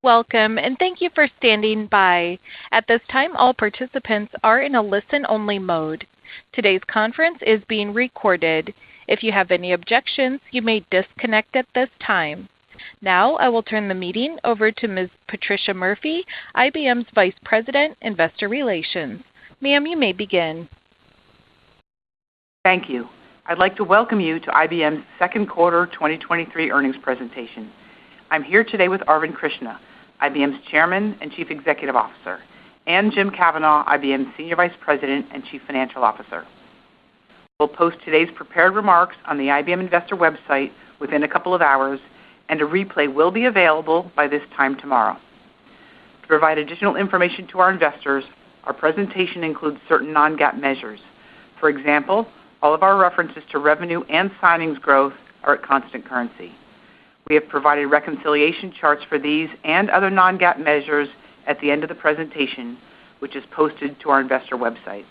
Welcome, and thank you for standing by. At this time, all participants are in a listen-only mode. Today's conference is being recorded. If you have any objections, you may disconnect at this time. Now, I will turn the meeting over to Ms. Patricia Murphy, IBM's Vice President, Investor Relations. Ma'am, you may begin. Thank you. I'd like to welcome you to IBM's second quarter 2023 earnings presentation. I'm here today with Arvind Krishna, IBM's Chairman and Chief Executive Officer, and Jim Kavanaugh, IBM's Senior Vice President and Chief Financial Officer. We'll post today's prepared remarks on the IBM Investor website within a couple of hours, and a replay will be available by this time tomorrow. To provide additional information to our investors, our presentation includes certain non-GAAP measures. For example, all of our references to revenue and signings growth are at constant currency. We have provided reconciliation charts for these and other non-GAAP measures at the end of the presentation, which is posted to our investor website.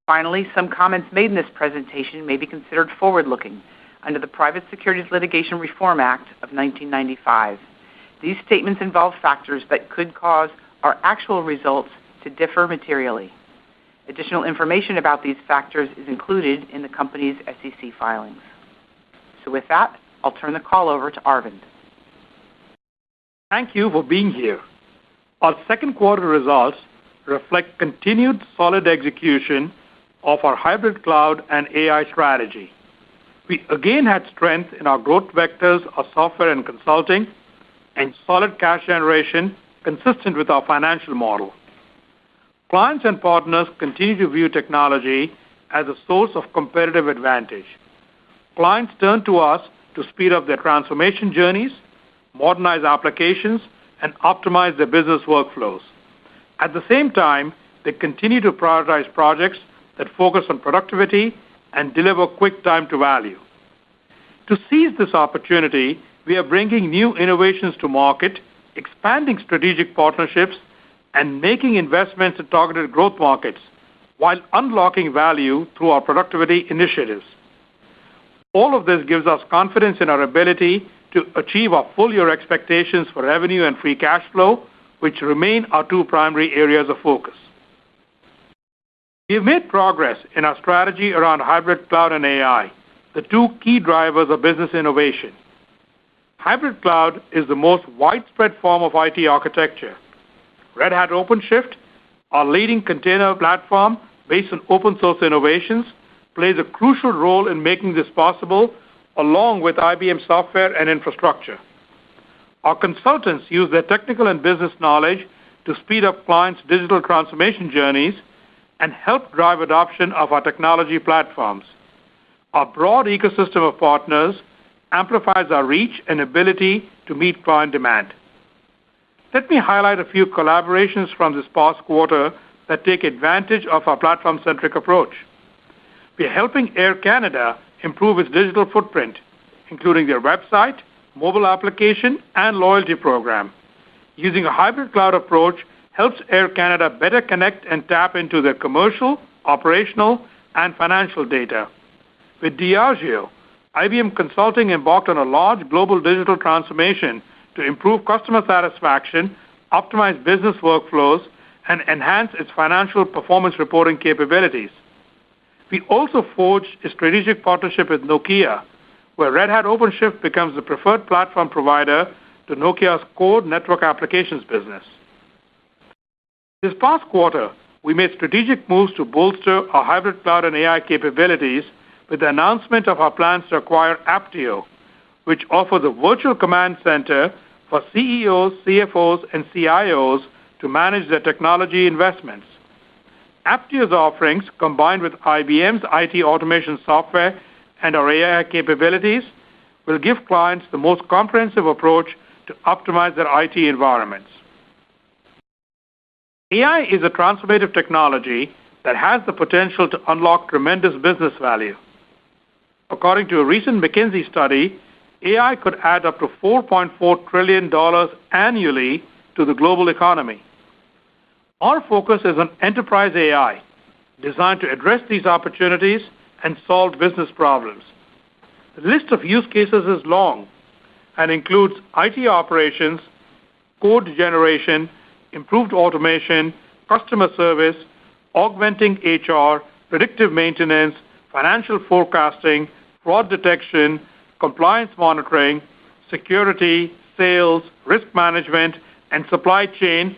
Finally, some comments made in this presentation may be considered forward-looking under the Private Securities Litigation Reform Act of 1995. These statements involve factors that could cause our actual results to differ materially. Additional information about these factors is included in the company's SEC filings. So with that, I'll turn the call over to Arvind. Thank you for being here. Our second quarter results reflect continued solid execution of our hybrid cloud and AI strategy. We again had strength in our growth vectors of software and consulting and solid cash generation consistent with our financial model. Clients and partners continue to view technology as a source of competitive advantage. Clients turn to us to speed up their transformation journeys, modernize applications, and optimize their business workflows. At the same time, they continue to prioritize projects that focus on productivity and deliver quick time to value. To seize this opportunity, we are bringing new innovations to market, expanding strategic partnerships, and making investments in targeted growth markets while unlocking value through our productivity initiatives. All of this gives us confidence in our ability to achieve our full-year expectations for revenue and free cash flow, which remain our two primary areas of focus. We have made progress in our strategy around hybrid cloud and AI, the two key drivers of business innovation. Hybrid cloud is the most widespread form of IT architecture. Red Hat OpenShift, our leading container platform based on open source innovations, plays a crucial role in making this possible, along with IBM software and infrastructure. Our consultants use their technical and business knowledge to speed up clients' digital transformation journeys and help drive adoption of our technology platforms. Our broad ecosystem of partners amplifies our reach and ability to meet client demand. Let me highlight a few collaborations from this past quarter that take advantage of our platform-centric approach. We are helping Air Canada improve its digital footprint, including their website, mobile application, and loyalty program. Using a hybrid cloud approach helps Air Canada better connect and tap into their commercial, operational, and financial data. With Diageo, IBM Consulting embarked on a large global digital transformation to improve customer satisfaction, optimize business workflows, and enhance its financial performance reporting capabilities. We also forged a strategic partnership with Nokia, where Red Hat OpenShift becomes the preferred platform provider to Nokia's core network applications business. This past quarter, we made strategic moves to bolster our hybrid cloud and AI capabilities with the announcement of our plans to acquire Apptio, which offers a virtual command center for CEOs, CFOs, and CIOs to manage their technology investments. Apptio's offerings, combined with IBM's IT automation software and our AI capabilities, will give clients the most comprehensive approach to optimize their IT environments. AI is a transformative technology that has the potential to unlock tremendous business value. According to a recent McKinsey study, AI could add up to $4.4 trillion annually to the global economy. Our focus is on enterprise AI, designed to address these opportunities and solve business problems. The list of use cases is long and includes IT operations, code generation, improved automation, customer service, augmenting HR, predictive maintenance, financial forecasting, fraud detection, compliance monitoring, security, sales, risk management, and supply chain,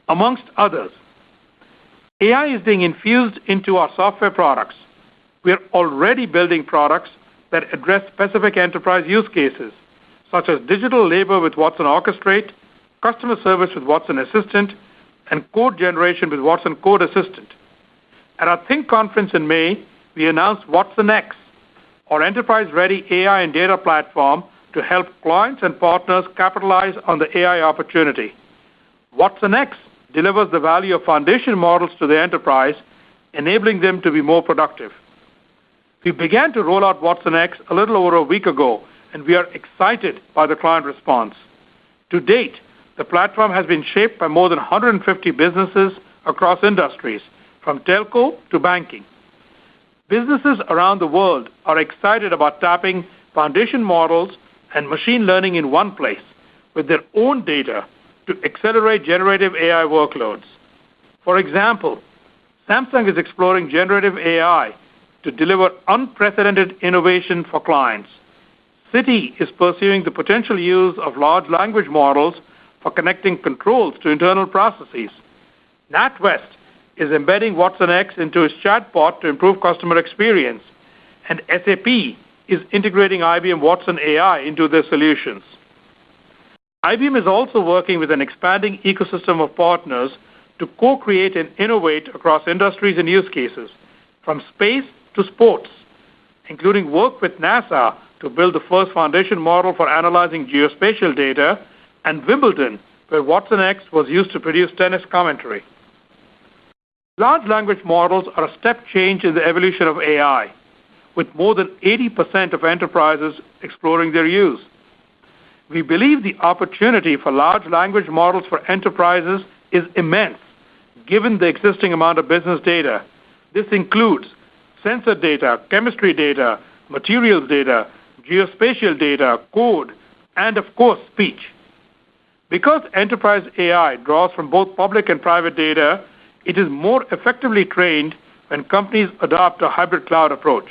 amongst others. AI is being infused into our software products. We are already building products that address specific enterprise use cases, such as digital labor with Watson Orchestrate, customer service with Watson Assistant, and code generation with Watson Code Assistant. At our Think conference in May, we announced Watson X, our enterprise-ready AI and data platform to help clients and partners capitalize on the AI opportunity. Watson X delivers the value of foundation models to the enterprise, enabling them to be more productive. We began to roll out Watson X a little over a week ago, and we are excited by the client response. To date, the platform has been shaped by more than 150 businesses across industries, from telco to banking. Businesses around the world are excited about tapping foundation models and machine learning in one place with their own data to accelerate generative AI workloads. For example, Samsung is exploring generative AI to deliver unprecedented innovation for clients. Citi is pursuing the potential use of large language models for connecting controls to internal processes. NatWest is embedding Watson X into its chatbot to improve customer experience, and SAP is integrating IBM Watson AI into their solutions. IBM is also working with an expanding ecosystem of partners to co-create and innovate across industries and use cases, from space to sports, including work with NASA to build the first foundation model for analyzing geospatial data, and Wimbledon, where Watson X was used to produce tennis commentary. Large language models are a step change in the evolution of AI, with more than 80% of enterprises exploring their use. We believe the opportunity for large language models for enterprises is immense, given the existing amount of business data. This includes sensor data, chemistry data, materials data, geospatial data, code, and of course, speech. Because enterprise AI draws from both public and private data, it is more effectively trained when companies adopt a hybrid cloud approach.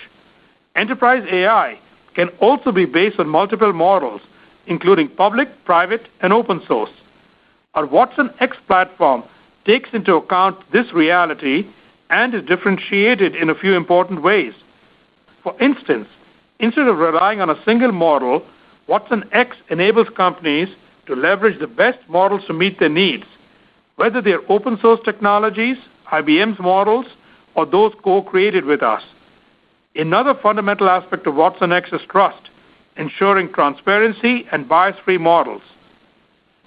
Enterprise AI can also be based on multiple models, including public, private, and open source. Our Watson X platform takes into account this reality and is differentiated in a few important ways. For instance, instead of relying on a single model, Watson X enables companies to leverage the best models to meet their needs, whether they are open source technologies, IBM's models, or those co-created with us. Another fundamental aspect of Watson X is trust, ensuring transparency and bias-free models.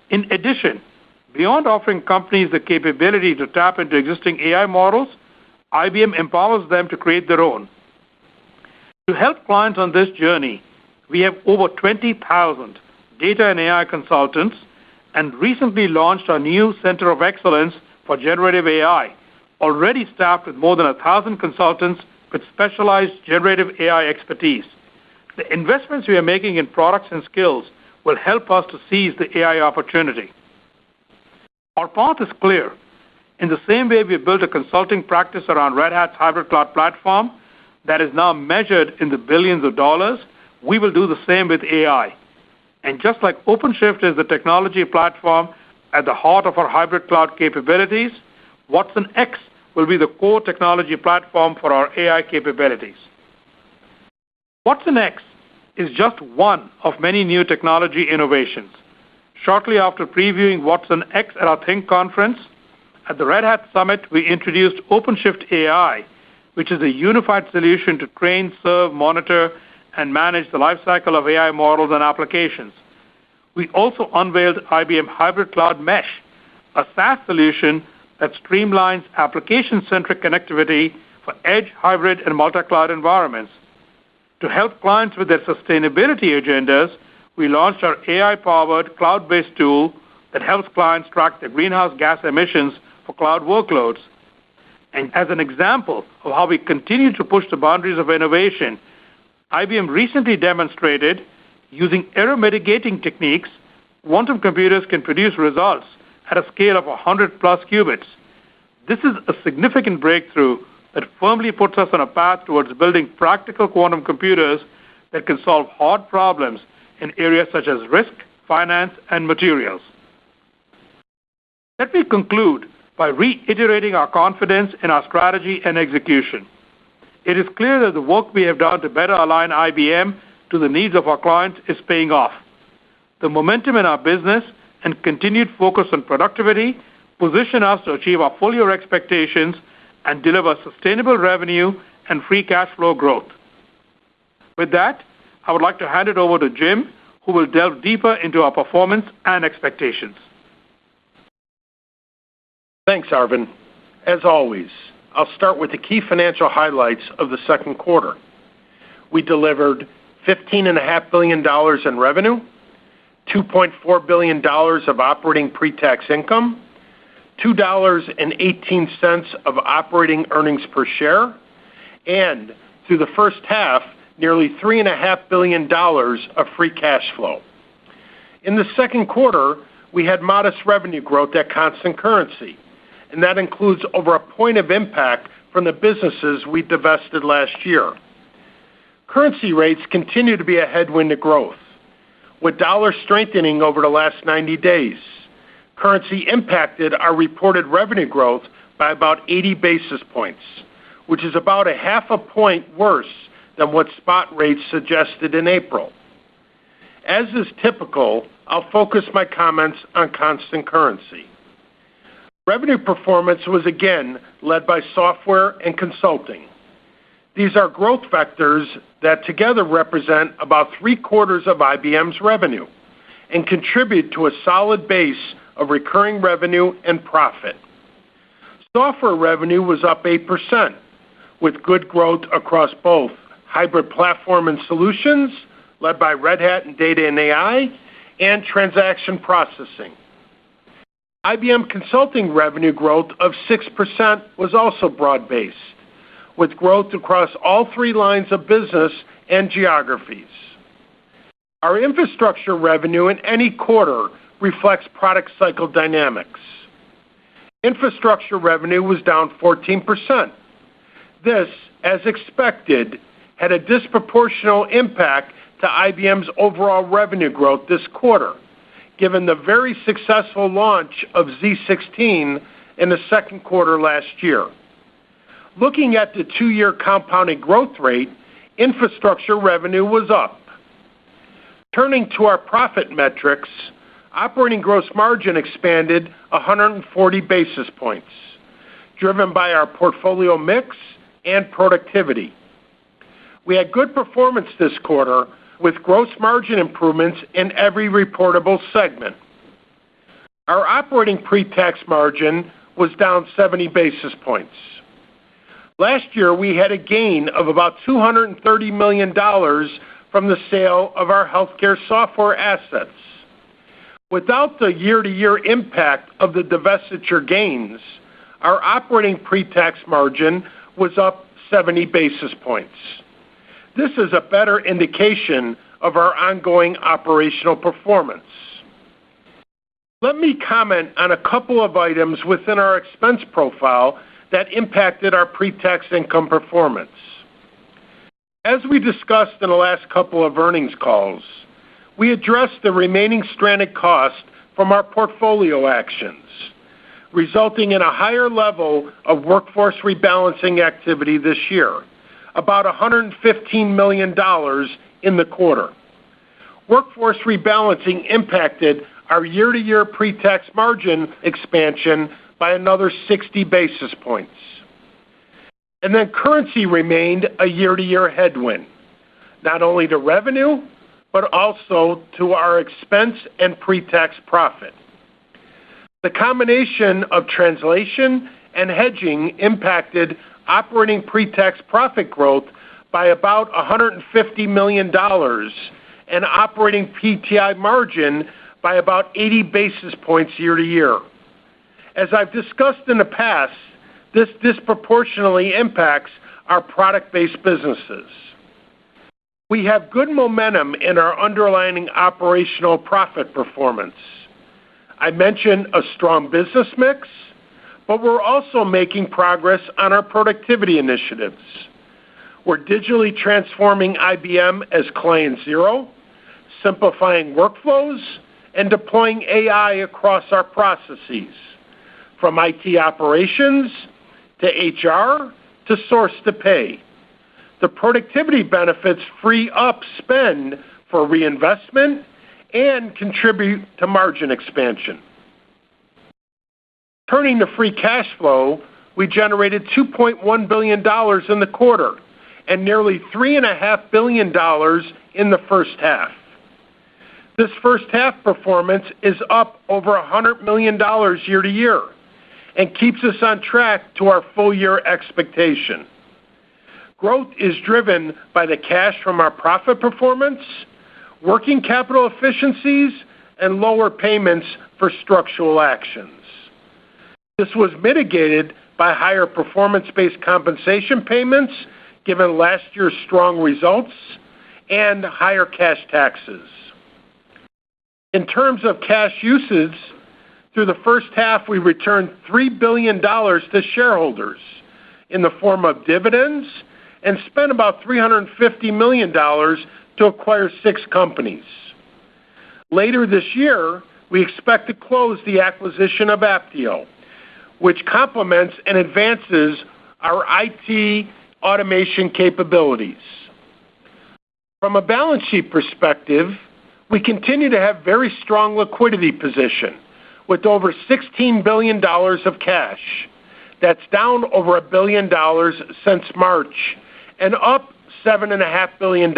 In addition, beyond offering companies the capability to tap into existing AI models, IBM empowers them to create their own. To help clients on this journey, we have over 20,000 data and AI consultants and recently launched our new Center of Excellence for Generative AI, already staffed with more than 1,000 consultants with specialized generative AI expertise. The investments we are making in products and skills will help us to seize the AI opportunity. Our path is clear. In the same way we built a consulting practice around Red Hat's hybrid cloud platform that is now measured in the billions of dollars, we will do the same with AI. And just like OpenShift is the technology platform at the heart of our hybrid cloud capabilities, Watson X will be the core technology platform for our AI capabilities. Watson X is just one of many new technology innovations. Shortly after previewing Watson X at our Think conference, at the Red Hat Summit, we introduced OpenShift AI, which is a unified solution to train, serve, monitor, and manage the lifecycle of AI models and applications. We also unveiled IBM Hybrid Cloud Mesh, a SaaS solution that streamlines application-centric connectivity for edge, hybrid, and multi-cloud environments. To help clients with their sustainability agendas, we launched our AI-powered cloud-based tool that helps clients track their greenhouse gas emissions for cloud workloads. And as an example of how we continue to push the boundaries of innovation, IBM recently demonstrated using error mitigating techniques quantum computers can produce results at a scale of 100+ qubits. This is a significant breakthrough that firmly puts us on a path towards building practical quantum computers that can solve hard problems in areas such as risk, finance, and materials. Let me conclude by reiterating our confidence in our strategy and execution. It is clear that the work we have done to better align IBM to the needs of our clients is paying off. The momentum in our business and continued focus on productivity position us to achieve our full-year expectations and deliver sustainable revenue and free cash flow growth. With that, I would like to hand it over to Jim, who will delve deeper into our performance and expectations. Thanks, Arvind. As always, I'll start with the key financial highlights of the second quarter. We delivered $15.5 billion in revenue, $2.4 billion of operating pre-tax income, $2.18 of operating earnings per share, and through the first half, nearly $3.5 billion of free cash flow. In the second quarter, we had modest revenue growth at constant currency, and that includes over a point of impact from the businesses we divested last year. Currency rates continue to be a headwind to growth, with dollar strengthening over the last 90 days. Currency impacted our reported revenue growth by about 80 basis points, which is about a half a point worse than what spot rates suggested in April. As is typical, I'll focus my comments on constant currency. Revenue performance was again led by software and consulting. These are growth vectors that together represent about 3/4 of IBM's revenue and contribute to a solid base of recurring revenue and profit. Software revenue was up 8%, with good growth across both hybrid platform and solutions, led by Red Hat and data and AI, and transaction processing. IBM Consulting revenue growth of 6% was also broad-based, with growth across all three lines of business and geographies. Our infrastructure revenue in any quarter reflects product cycle dynamics. Infrastructure revenue was down 14%. This, as expected, had a disproportional impact to IBM's overall revenue growth this quarter, given the very successful launch of z16 in the second quarter last year. Looking at the 2-year compounded growth rate, infrastructure revenue was up. Turning to our profit metrics, operating gross margin expanded 140 basis points, driven by our portfolio mix and productivity. We had good performance this quarter with gross margin improvements in every reportable segment. Our operating pre-tax margin was down 70 basis points. Last year, we had a gain of about $230 million from the sale of our healthcare software assets. Without the year-to-year impact of the divestiture gains, our operating pre-tax margin was up 70 basis points. This is a better indication of our ongoing operational performance. Let me comment on a couple of items within our expense profile that impacted our pre-tax income performance. As we discussed in the last couple of earnings calls, we addressed the remaining stranded costs from our portfolio actions, resulting in a higher level of workforce rebalancing activity this year, about $115 million in the quarter. Workforce rebalancing impacted our year-to-year pre-tax margin expansion by another 60 basis points. And then currency remained a year-to-year headwind, not only to revenue, but also to our expense and pre-tax profit. The combination of translation and hedging impacted operating pre-tax profit growth by about $150 million and operating PTI margin by about 80 basis points year to year. As I've discussed in the past, this disproportionately impacts our product-based businesses. We have good momentum in our underlying operational profit performance. I mentioned a strong business mix, but we're also making progress on our productivity initiatives. We're digitally transforming IBM as Client Zero, simplifying workflows, and deploying AI across our processes, from IT operations to HR to source to pay. The productivity benefits free up spend for reinvestment and contribute to margin expansion. Turning to free cash flow, we generated $2.1 billion in the quarter and nearly $3.5 billion in the first half. This first half performance is up over $100 million year to year and keeps us on track to our full year expectation. Growth is driven by the cash from our profit performance, working capital efficiencies, and lower payments for structural actions. This was mitigated by higher performance-based compensation payments given last year's strong results and higher cash taxes. In terms of cash usage, through the first half, we returned $3 billion to shareholders in the form of dividends and spent about $350 million to acquire 6 companies. Later this year, we expect to close the acquisition of Apptio, which complements and advances our IT automation capabilities. From a balance sheet perspective, we continue to have very strong liquidity position with over $16 billion of cash. That's down over $1 billion since March and up $7.5 billion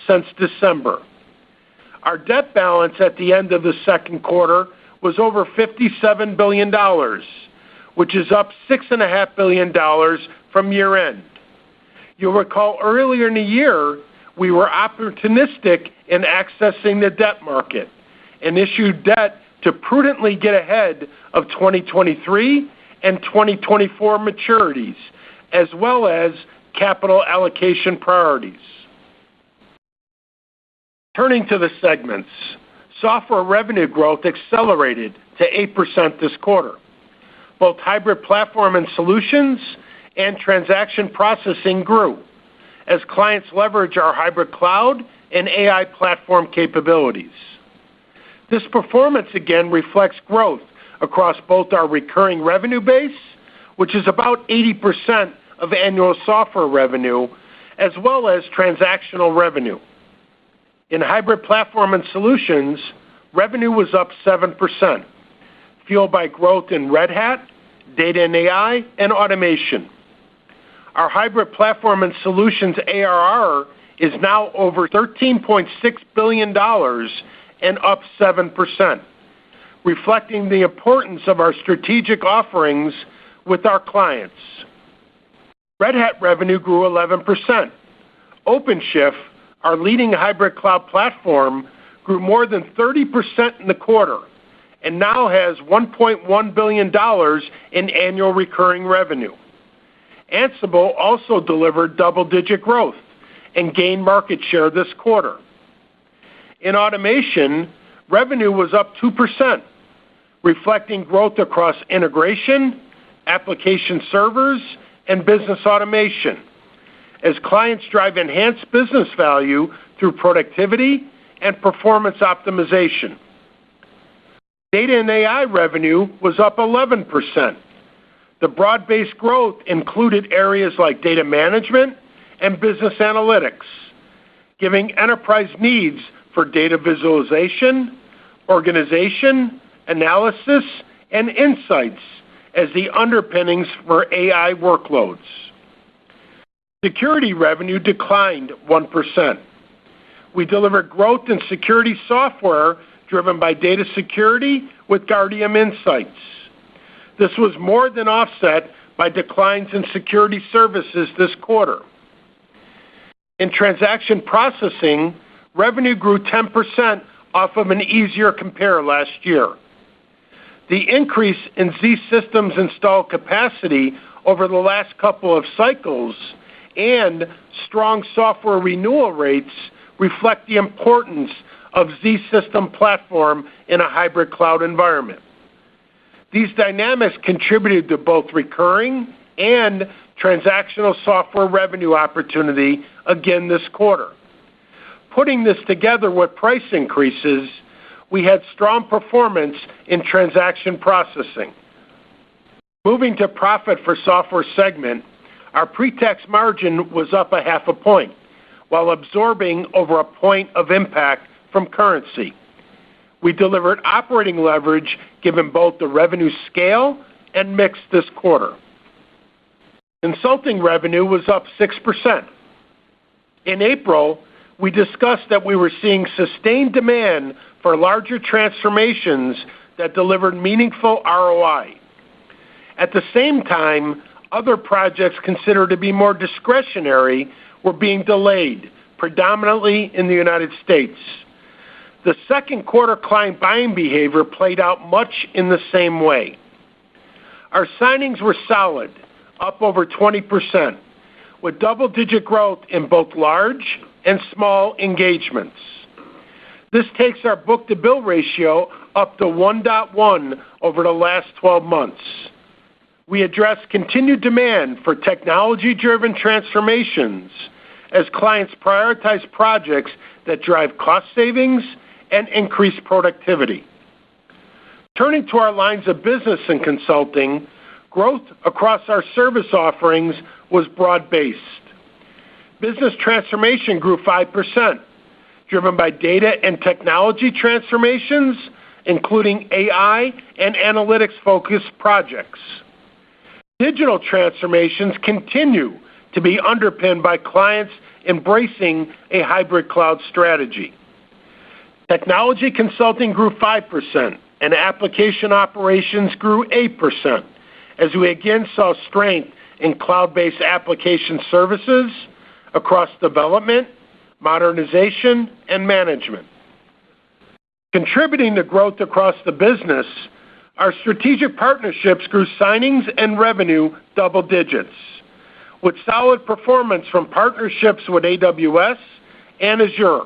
since December. Our debt balance at the end of the second quarter was over $57 billion, which is up $6.5 billion from year end. You'll recall earlier in the year, we were opportunistic in accessing the debt market and issued debt to prudently get ahead of 2023 and 2024 maturities, as well as capital allocation priorities. Turning to the segments, software revenue growth accelerated to 8% this quarter. Both hybrid platform and solutions and transaction processing grew as clients leverage our hybrid cloud and AI platform capabilities. This performance again reflects growth across both our recurring revenue base, which is about 80% of annual software revenue, as well as transactional revenue. In hybrid platform and solutions, revenue was up 7%, fueled by growth in Red Hat, data and AI, and automation. Our hybrid platform and solutions ARR is now over $13.6 billion and up 7%, reflecting the importance of our strategic offerings with our clients. Red Hat revenue grew 11%. OpenShift, our leading hybrid cloud platform, grew more than 30% in the quarter and now has $1.1 billion in annual recurring revenue. Ansible also delivered double-digit growth and gained market share this quarter. In automation, revenue was up 2%, reflecting growth across integration, application servers, and business automation, as clients drive enhanced business value through productivity and performance optimization. Data and AI revenue was up 11%. The broad-based growth included areas like data management and business analytics, giving enterprise needs for data visualization, organization, analysis, and insights as the underpinnings for AI workloads. Security revenue declined 1%. We delivered growth in security software driven by data security with Guardium Insights. This was more than offset by declines in security services this quarter. In transaction processing, revenue grew 10% off of an easier compare last year. The increase in zSystems installed capacity over the last couple of cycles and strong software renewal rates reflect the importance of zSystem platform in a hybrid cloud environment. These dynamics contributed to both recurring and transactional software revenue opportunity again this quarter. Putting this together with price increases, we had strong performance in transaction processing. Moving to profit for software segment, our pre-tax margin was up 0.5 point, while absorbing over 1 point of impact from currency. We delivered operating leverage given both the revenue scale and mix this quarter. Consulting revenue was up 6%. In April, we discussed that we were seeing sustained demand for larger transformations that delivered meaningful ROI. At the same time, other projects considered to be more discretionary were being delayed, predominantly in the United States. The second quarter client buying behavior played out much in the same way. Our signings were solid, up over 20%, with double-digit growth in both large and small engagements. This takes our book-to-bill ratio up to 1.1 over the last 12 months. We address continued demand for technology-driven transformations as clients prioritize projects that drive cost savings and increase productivity. Turning to our lines of business and consulting, growth across our service offerings was broad-based. Business transformation grew 5%, driven by data and technology transformations, including AI and analytics-focused projects. Digital transformations continue to be underpinned by clients embracing a hybrid cloud strategy. Technology consulting grew 5%, and application operations grew 8%, as we again saw strength in cloud-based application services across development, modernization, and management. Contributing to growth across the business, our strategic partnerships grew signings and revenue double digits, with solid performance from partnerships with AWS and Azure.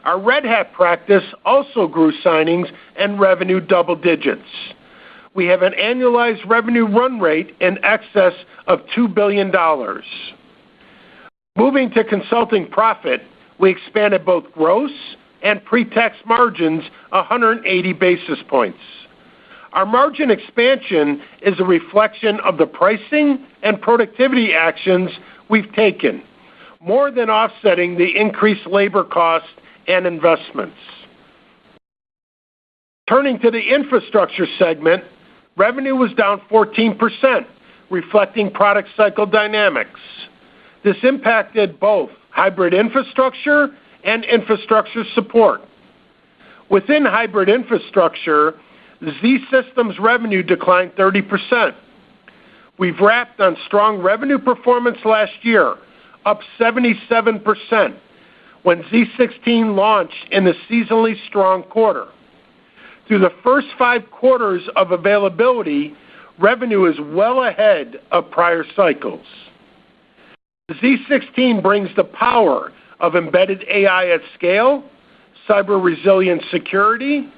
Our Red Hat practice also grew signings and revenue double digits. We have an annualized revenue run rate in excess of $2 billion. Moving to consulting profit, we expanded both gross and pre-tax margins 180 basis points. Our margin expansion is a reflection of the pricing and productivity actions we've taken, more than offsetting the increased labor costs and investments. Turning to the infrastructure segment, revenue was down 14%, reflecting product cycle dynamics. This impacted both hybrid infrastructure and infrastructure support. Within hybrid infrastructure, zSystems revenue declined 30%. We've wrapped on strong revenue performance last year, up 77%, when z16 launched in a seasonally strong quarter. Through the first 5 quarters of availability, revenue is well ahead of prior cycles. z16 brings the power of embedded AI at scale, cyber resilient security,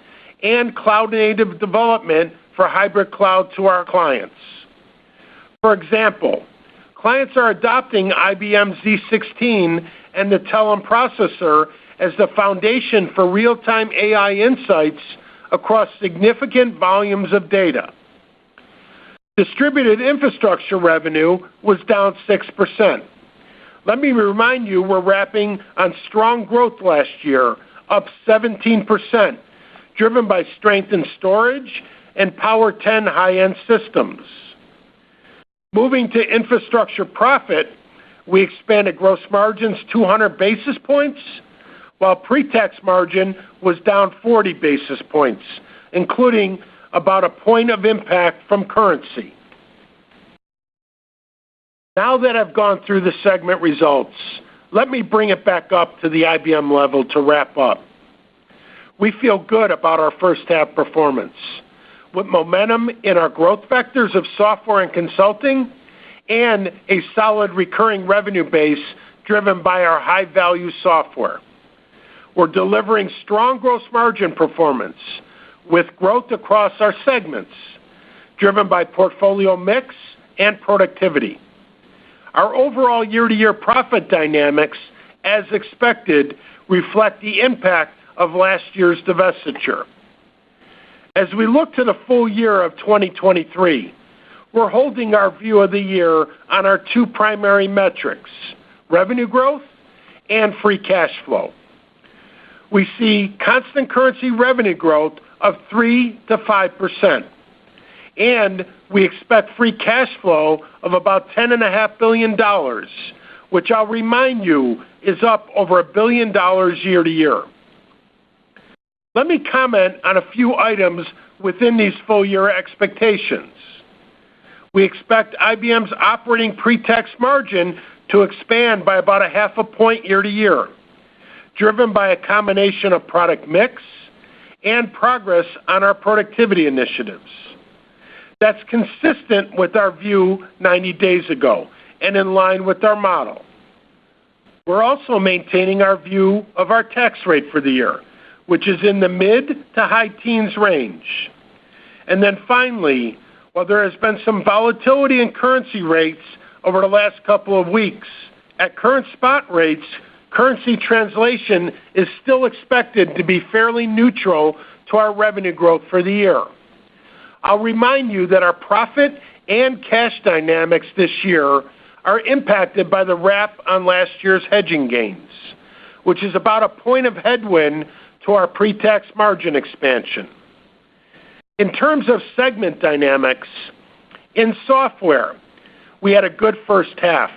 and cloud-native development for hybrid cloud to our clients. For example, clients are adopting IBM z16 and the Telum processor as the foundation for real-time AI insights across significant volumes of data. Distributed infrastructure revenue was down 6%. Let me remind you, we're wrapping on strong growth last year, up 17%, driven by strength in storage and Power 10 high-end systems. Moving to infrastructure profit, we expanded gross margins 200 basis points, while pre-tax margin was down 40 basis points, including about 1 point of impact from currency. Now that I've gone through the segment results, let me bring it back up to the IBM level to wrap up. We feel good about our first half performance, with momentum in our growth vectors of software and consulting and a solid recurring revenue base driven by our high-value software. We're delivering strong gross margin performance with growth across our segments, driven by portfolio mix and productivity. Our overall year-to-year profit dynamics, as expected, reflect the impact of last year's divestiture. As we look to the full year of 2023, we're holding our view of the year on our two primary metrics, revenue growth and free cash flow. We see constant currency revenue growth of 3 to 5%, and we expect free cash flow of about $10.5 billion, which I'll remind you is up over $1 billion year to year. Let me comment on a few items within these full-year expectations. We expect IBM's operating pre-tax margin to expand by about 0.5 point year to year, driven by a combination of product mix and progress on our productivity initiatives. That's consistent with our view 90 days ago and in line with our model. We're also maintaining our view of our tax rate for the year, which is in the mid to high teens range. And then finally, while there has been some volatility in currency rates over the last couple of weeks, at current spot rates, currency translation is still expected to be fairly neutral to our revenue growth for the year. I'll remind you that our profit and cash dynamics this year are impacted by the wrap on last year's hedging gains, which is about 1 point of headwind to our pre-tax margin expansion. In terms of segment dynamics, in software, we had a good first half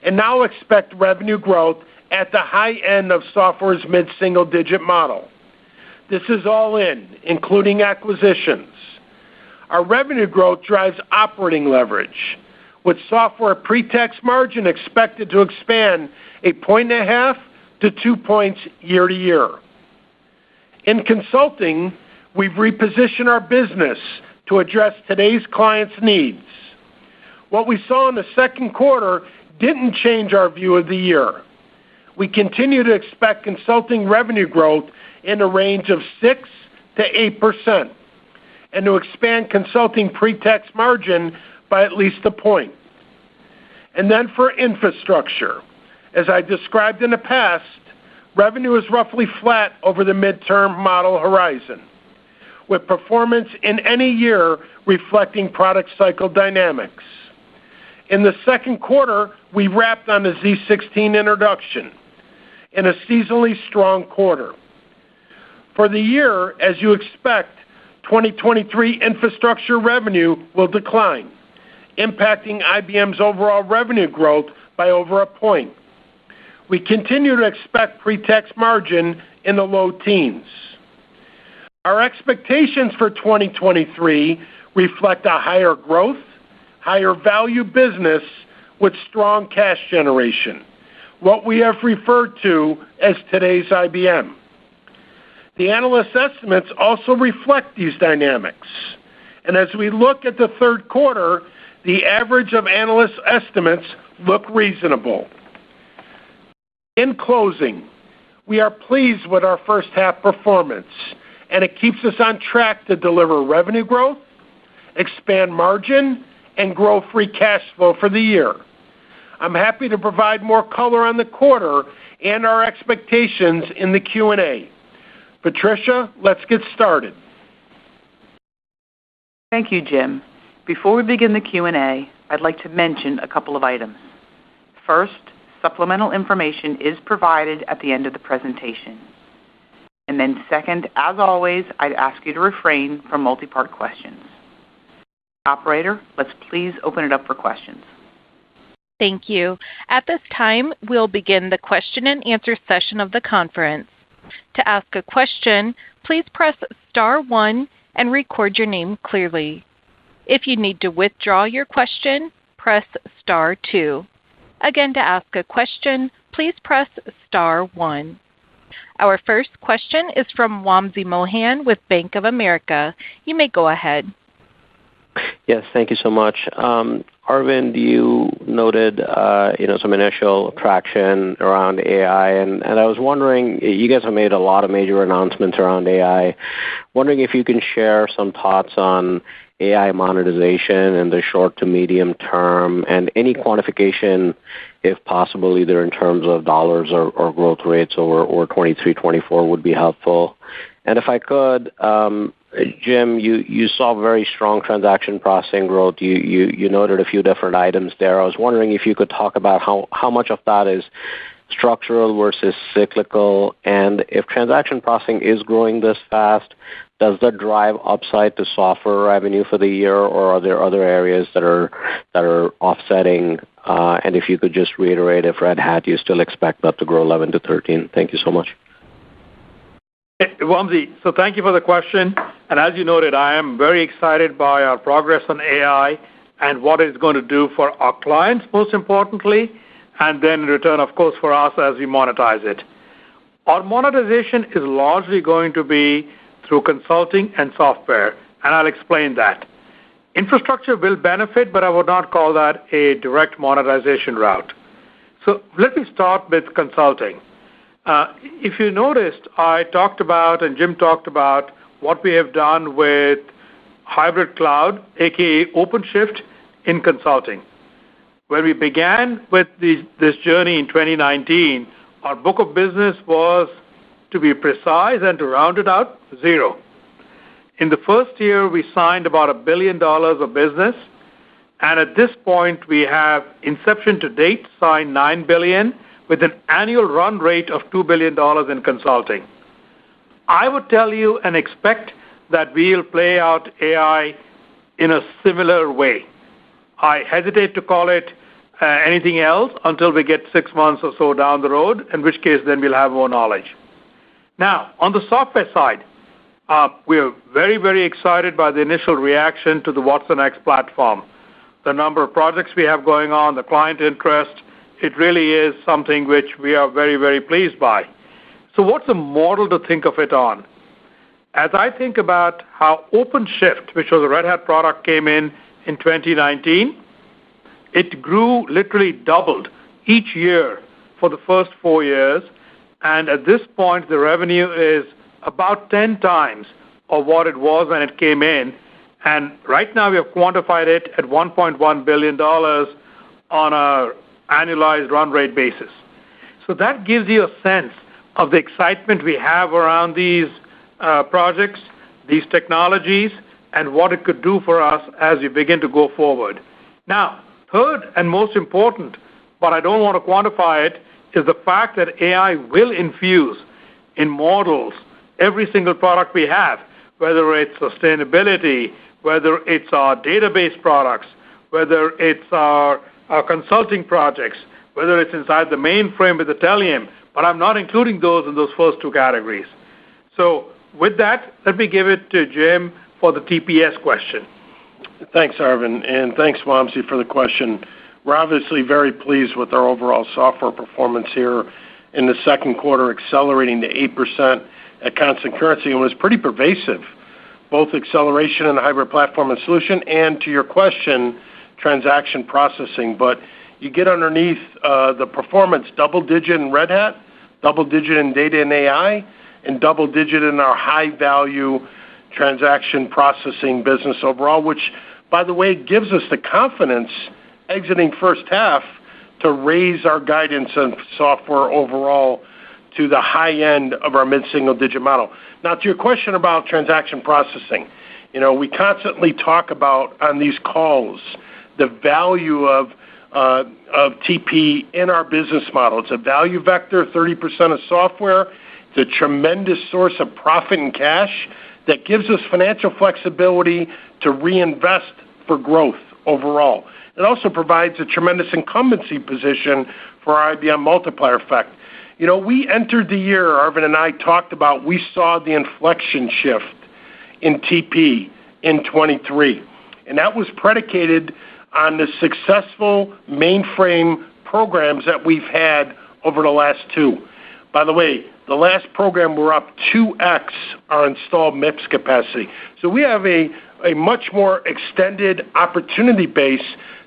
and now expect revenue growth at the high end of software's mid-single-digit model. This is all in, including acquisitions. Our revenue growth drives operating leverage, with software pre-tax margin expected to expand 1.5 points to 2 points year to year. In consulting, we've repositioned our business to address today's clients' needs. What we saw in the second quarter didn't change our view of the year. We continue to expect consulting revenue growth in a range of 6 to 8%, and to expand consulting pre-tax margin by at least 1 point. And then for infrastructure, as I described in the past, revenue is roughly flat over the midterm model horizon, with performance in any year reflecting product cycle dynamics. In the second quarter, we wrapped on the Z16 introduction in a seasonally strong quarter. For the year, as you expect, 2023 infrastructure revenue will decline, impacting IBM's overall revenue growth by over 1 point. We continue to expect pre-tax margin in the low teens. Our expectations for 2023 reflect a higher growth, higher value business with strong cash generation, what we have referred to as today's IBM. The analyst estimates also reflect these dynamics. And as we look at the third quarter, the average of analyst estimates look reasonable. In closing, we are pleased with our first half performance, and it keeps us on track to deliver revenue growth, expand margin, and grow free cash flow for the year. I'm happy to provide more color on the quarter and our expectations in the Q&A. Patricia, let's get started. Thank you, Jim. Before we begin the Q&A, I'd like to mention a couple of items. First, supplemental information is provided at the end of the presentation. And then second, as always, I'd ask you to refrain from multi-part questions. Operator, let's please open it up for questions. Thank you. At this time, we'll begin the question and answer session of the conference. To ask a question, please press star 1 and record your name clearly. If you need to withdraw your question, press star 2. Again, to ask a question, please press star 1. Our first question is from Wamsi Mohan with Bank of America. You may go ahead. Yes, thank you so much. Arvind, you noted some initial traction around AI, and I was wondering, you guys have made a lot of major announcements around AI. Wondering if you can share some thoughts on AI monetization in the short to medium term, and any quantification, if possible, either in terms of dollars or growth rates or 23, 24 would be helpful. And if I could, Jim, you saw very strong transaction processing growth. You noted a few different items there. I was wondering if you could talk about how much of that is structural versus cyclical, and if transaction processing is growing this fast, does that drive upside to software revenue for the year, or are there other areas that are offsetting? And if you could just reiterate, if Red Hat, you still expect that to grow 11 to 13. Thank you so much. Wamsi, so thank you for the question. And as you noted, I am very excited by our progress on AI and what it's going to do for our clients, most importantly, and then in return, of course, for us as we monetize it. Our monetization is largely going to be through consulting and software, and I'll explain that. Infrastructure will benefit, but I would not call that a direct monetization route. So let me start with consulting. If you noticed, I talked about, and Jim talked about, what we have done with hybrid cloud, aka OpenShift, in consulting. When we began with this journey in 2019, our book of business was, to be precise and to round it out, 0. In the first year, we signed about $1 billion of business, and at this point, we have inception to date signed $9 billion with an annual run rate of $2 billion in consulting. I would tell you and expect that we'll play out AI in a similar way. I hesitate to call it anything else until we get 6 months or so down the road, in which case then we'll have more knowledge. Now, on the software side, we're very, very excited by the initial reaction to the watsonx platform. The number of projects we have going on, the client interest, it really is something which we are very, very pleased by. So what's the model to think of it on? As I think about how OpenShift, which was a Red Hat product, came in 2019, it grew, literally doubled each year for the first 4 years, and at this point, the revenue is about 10 times of what it was when it came in, and right now we have quantified it at $1.1 billion on a annualized run rate basis. So that gives you a sense of the excitement we have around these projects, these technologies, and what it could do for us as we begin to go forward. Now, third and most important, but I don't want to quantify it, is the fact that AI will infuse in models every single product we have, whether it's sustainability, whether it's our database products, whether it's our consulting projects, whether it's inside the mainframe with the Telium, but I'm not including those in those first 2 categories. So with that, let me give it to Jim for the TPS question. Thanks, Arvind, and thanks, Wamsi, for the question. We're obviously very pleased with our overall software performance here in the second quarter, accelerating to 8% at constant currency, and was pretty pervasive, both acceleration in the hybrid platform and solution, and to your question, transaction processing. But you get underneath the performance, double-digit in Red Hat, double-digit in data and AI, and double-digit in our high-value transaction processing business overall, which, by the way, gives us the confidence exiting first half to raise our guidance on software overall to the high end of our mid-single-digit model. Now, to your question about transaction processing, we constantly talk about on these calls the value of TP in our business model. It's a value vector, 30% of software. It's a tremendous source of profit and cash that gives us financial flexibility to reinvest for growth overall. It also provides a tremendous incumbency position for our IBM multiplier effect. We entered the year, Arvind and I talked about, we saw the inflection shift in TP in 23, and that was predicated on the successful mainframe programs that we've had over the last 2. By the way, the last program we're up 2x our installed MIPS capacity. So we have a a much more extended opportunity base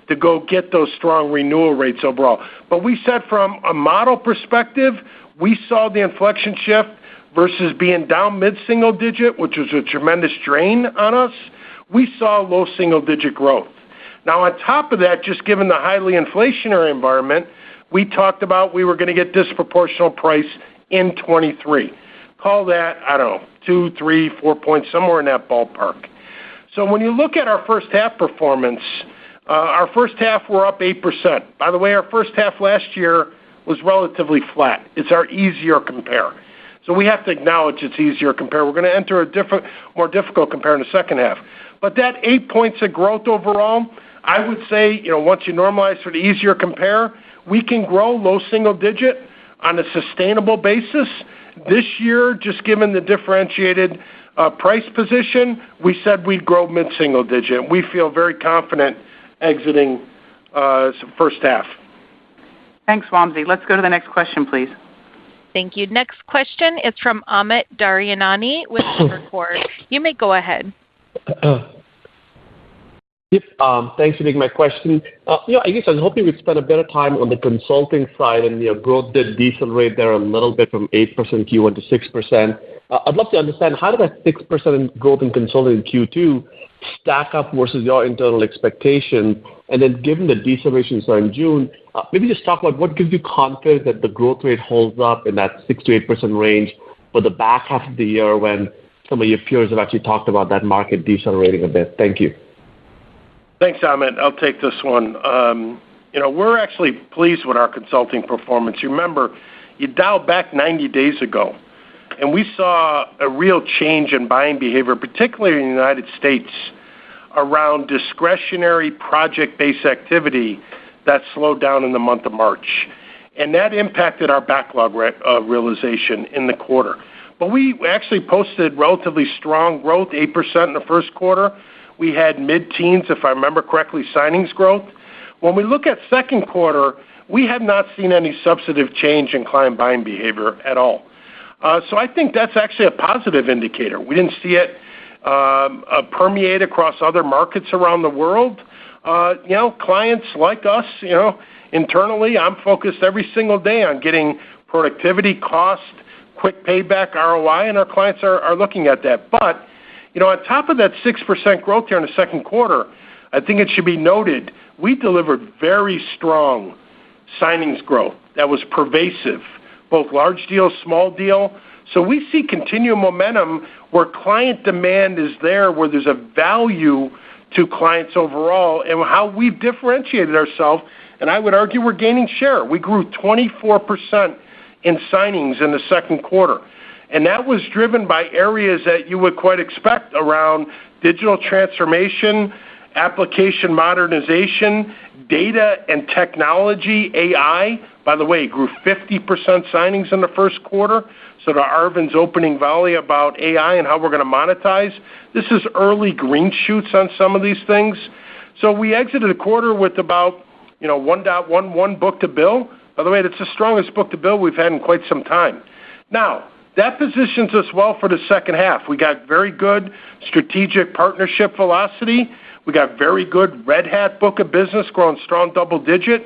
to go get those strong renewal rates overall. But we said from a model perspective, we saw the inflection shift versus being down mid-single digit, which was a tremendous drain on us. We saw low single-digit growth. Now, on top of that, just given the highly inflationary environment, we talked about we were going to get disproportional price in 23. Call that, 2, 3, 4 points, somewhere in that ballpark. So when you look at our first half performance, our first half we're up 8%. By the way, our first half last year was relatively flat. It's our easier compare. So we have to acknowledge it's easier compare. We're going to enter a more difficult compare in the second half. But that 8 points of growth overall, I would say, once you normalize for the easier compare, we can grow low single digit on a sustainable basis. This year, just given the differentiated price position, we said we'd grow mid-single digit. We feel very confident exiting first half. Thanks, Wamsi. Let's go to the next question, please. Thank you. Next question is from Amit Daryanani with Evercore. You may go ahead. Yep. Thanks for taking my question. I guess I was hoping we'd spend a bit of time on the consulting side, and growth did decelerate there a little bit from 8% Q1 to 6%. I'd love to understand, how did that 6% growth in consulting in Q2 stack up versus your internal expectations? And then given the deceleration in June, maybe just talk about what gives you confidence that the growth rate holds up in that 6 to 8% range for the back half of the year when some of your peers have actually talked about that market decelerating a bit. Thank you. Thanks, Amit. I'll take this one. We're actually pleased with our consulting performance. You remember, you dialed back 90 days ago, and we saw a real change in buying behavior, particularly in the United States, around discretionary project-based activity that slowed down in the month of March. And that impacted our backlog realization in the quarter. But we actually posted relatively strong growth, 8% in the first quarter. We had mid-teens, if I remember correctly, signings growth. When we look at second quarter, we have not seen any substantive change in client buying behavior at all. So I think that's actually a positive indicator. We didn't see it permeate across other markets around the world. Clients like us, internally, I'm focused every single day on getting productivity, cost, quick payback, ROI, and our clients are looking at that. But on top of that 6% growth here in the second quarter, I think it should be noted, we delivered very strong signings growth that was pervasive, both large deal, small deal. So we see continued momentum where client demand is there, where there's a value to clients overall, and how we've differentiated ourselves. And I would argue we're gaining share. We grew 24% in signings in the second quarter. And that was driven by areas that you would quite expect around digital transformation, application modernization, data and technology, AI. By the way, grew 50% signings in the first quarter. So to Arvind's opening volley about AI and how we're going to monetize, this is early green shoots on some of these things. So we exited the quarter with about 1.11 book-to-bill. By the way, that's the strongest book-to-bill we've had in quite some time. Now, that positions us well for the second half. We got very good strategic partnership velocity. We got very good Red Hat book of business growing strong double-digit.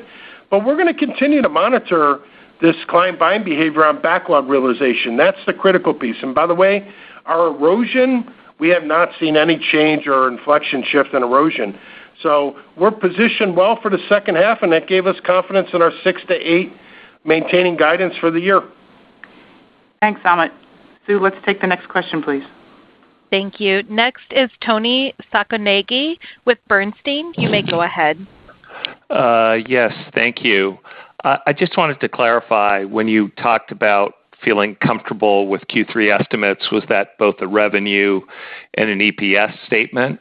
But we're going to continue to monitor this client buying behavior on backlog realization. That's the critical piece. And by the way, our erosion, we have not seen any change or inflection shift in erosion. So we're positioned well for the second half, and that gave us confidence in our 6 to 8 maintaining guidance for the year. Thanks, Amit. Sue, let's take the next question, please. Thank you. Next is Tony Sacconaghi with Bernstein. You may go ahead. Yes, thank you. I just wanted to clarify, when you talked about feeling comfortable with Q3 estimates, was that both a revenue and an EPS statement?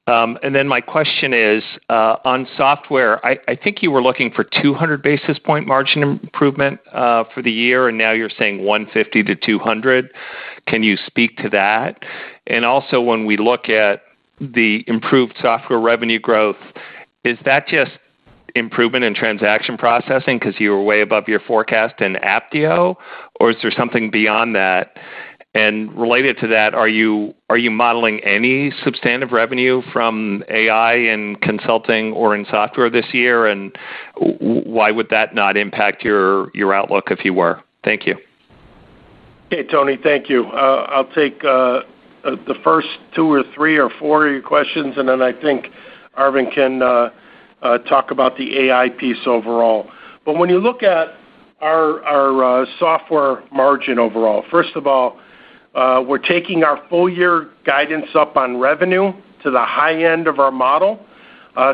And then my question is, on software, I think you were looking for 200 basis point margin improvement for the year, and now you're saying 150 to 200. Can you speak to that? And also, when we look at the improved software revenue growth, is that just improvement in transaction processing because you were way above your forecast in Apptio, or is there something beyond that? And related to that, are you modeling any substantive revenue from AI in consulting or in software this year? And why would that not impact your outlook if you were? Thank you. Okay, Tony, thank you. I'll take the first 2 or 3 or 4 of your questions, and then I think Arvind can talk about the AI piece overall. But when you look at our software margin overall, first of all, we're taking our full-year guidance up on revenue to the high end of our model.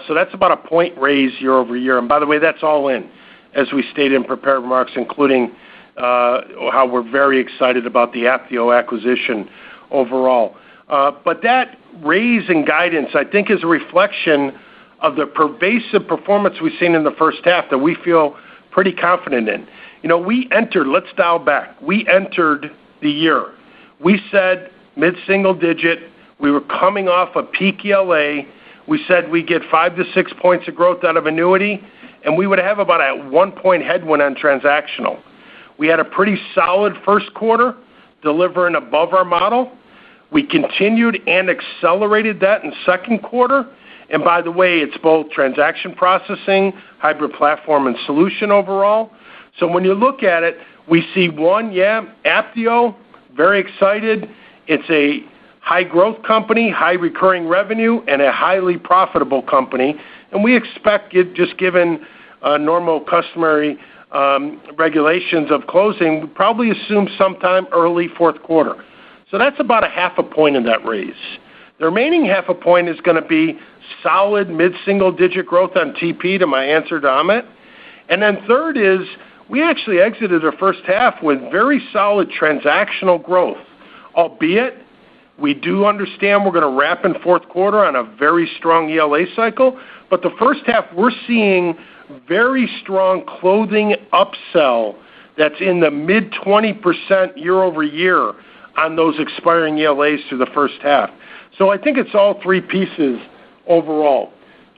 So that's about a point raise year over year. And by the way, that's all in, as we stated in prepared remarks, including how we're very excited about the Apptio acquisition overall. But that raise in guidance, I think, is a reflection of the pervasive performance we've seen in the first half that we feel pretty confident in. Let's dial back. We entered the year. We said mid-single digit. We were coming off a peak ELA. We said we'd get 5 to 6 points of growth out of annuity, and we would have about a 1-point headwind on transactional. We had a pretty solid first quarter, delivering above our model. We continued and accelerated that in second quarter. And by the way, it's both transaction processing, hybrid platform, and solution overall. So when you look at it, we see Apptio, very excited. It's a high-growth company, high recurring revenue, and a highly profitable company. And we expect it, just given normal customary regulations of closing, we probably assume sometime early fourth quarter. So that's about a 0.5 point in that raise. The remaining 0.5 point is going to be solid mid-single-digit growth on TP, to my answer to Amit. And then third is we actually exited the first half with very solid transactional growth, albeit we do understand we're going to wrap in fourth quarter on a very strong ELA cycle. But the first half, we're seeing very strong clothing upsell that's in the mid-20% year over year on those expiring ELAs through the first half. So I think it's all 3 pieces overall.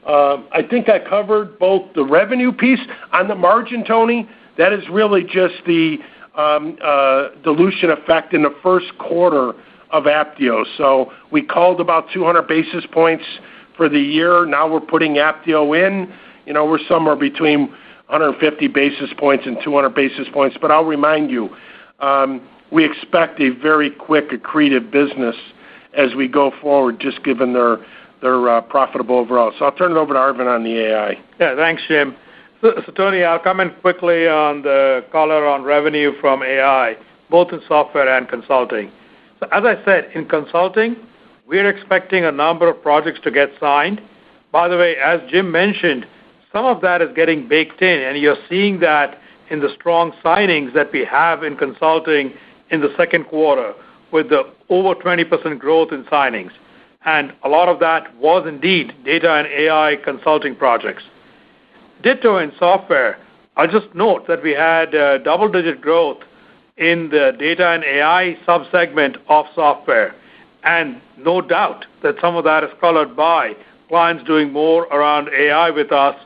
I think I covered both the revenue piece. On the margin, Tony, that is really just the dilution effect in the first quarter of Apptio. So we called about 200 basis points for the year. Now we're putting Apptio in. We're somewhere between 150 basis points and 200 basis points. But I'll remind you, we expect a very quick accretive business as we go forward, just given their profitable overall. So I'll turn it over to Arvind on the AI. Yeah, thanks, Jim. So Tony, I'll comment quickly on the color on revenue from AI, both in software and consulting. So as I said, in consulting, we're expecting a number of projects to get signed. By the way, as Jim mentioned, some of that is getting baked in, and you're seeing that in the strong signings that we have in consulting in the second quarter with the over 20% growth in signings. And a lot of that was indeed data and AI consulting projects. Ditto in software, I'll just note that we had double-digit growth in the data and AI subsegment of software. And no doubt that some of that is colored by clients doing more around AI with us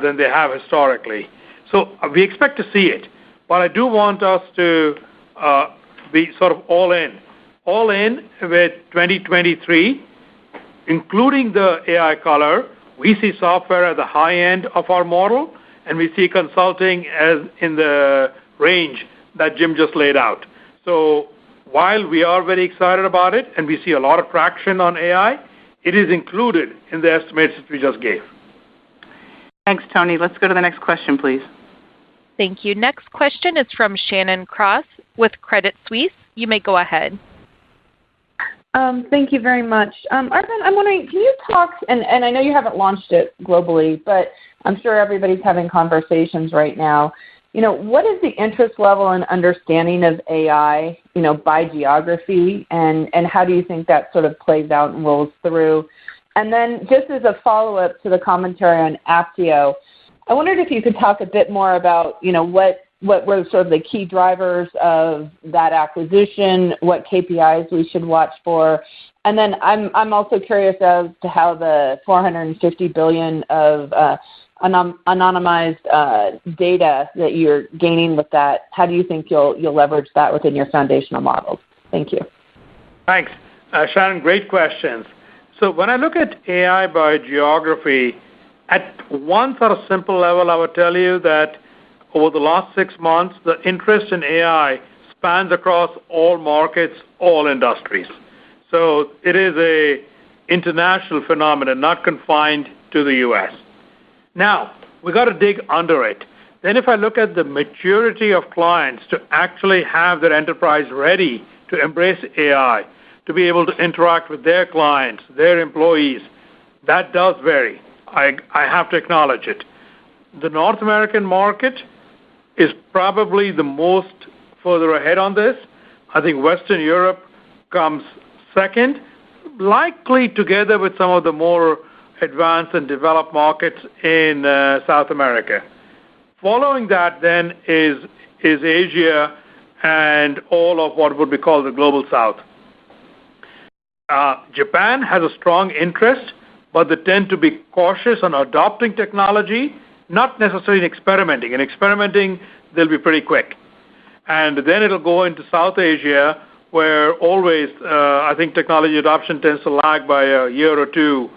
than they have historically. So we expect to see it. But I do want us to be sort of all in with 2023, including the AI color. We see software at the high end of our model, and we see consulting as in the range that Jim just laid out. So while we are very excited about it and we see a lot of traction on AI, it is included in the estimates that we just gave. Thanks, Tony. Let's go to the next question, please. Thank you. Next question is from Shannon Cross with Credit Suisse. You may go ahead. Thank you very much. Arvind, I'm wondering, can you talk, and I know you haven't launched it globally, but I'm sure everybody's having conversations right now. What is the interest level and understanding of AI, by geography, and how do you think that sort of plays out and rolls through? And then just as a follow-up to the commentary on Apptio, I wondered if you could talk a bit more about, what were sort of the key drivers of that acquisition, what KPIs we should watch for. And then I'm also curious as to how the 450 billion of anonymized data that you're gaining with that, how do you think you'll leverage that within your foundational models? Thank you. Thanks. Shannon, great questions. So when I look at AI by geography, at one sort of simple level, I would tell you that over the last 6 months, the interest in AI spans across all markets, all industries. So it is a international phenomenon, not confined to the U.S. Now, we got to dig under it. Then if I look at the maturity of clients to actually have their enterprise ready to embrace AI, to be able to interact with their clients, their employees, that does vary. I have to acknowledge it. The North American market is probably the most further ahead on this. I think Western Europe comes second, likely together with some of the more advanced and developed markets in South America. Following that then is Asia and all of what would be called the Global South. Japan has a strong interest, but they tend to be cautious on adopting technology, not necessarily in experimenting. In experimenting, they'll be pretty quick. And then it'll go into South Asia, where always I think technology adoption tends to lag by a year or two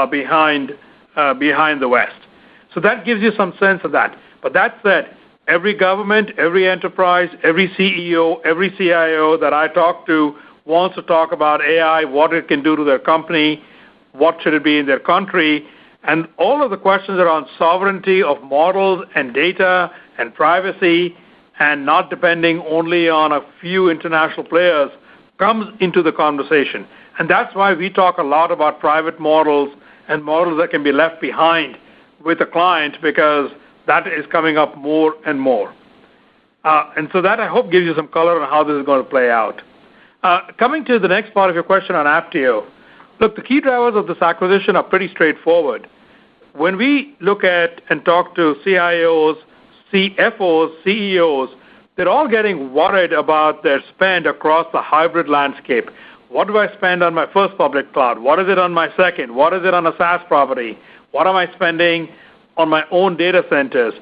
behind the West. So that gives you some sense of that. But that said, every government, every enterprise, every CEO, every CIO that I talk to wants to talk about AI, what it can do to their company, what should it be in their country, and all of the questions around sovereignty of models and data and privacy and not depending only on a few international players comes into the conversation. And that's why we talk a lot about private models and models that can be left behind with a client, because that is coming up more and more. And so that, I hope, gives you some color on how this is going to play out. Coming to the next part of your question on Apptio, look, the key drivers of this acquisition are pretty straightforward. When we look at and talk to CIOs, CFOs, CEOs, they're all getting worried about their spend across the hybrid landscape. What do I spend on my first public cloud? What is it on my second? What is it on a SaaS property? What am I spending on my own data centers?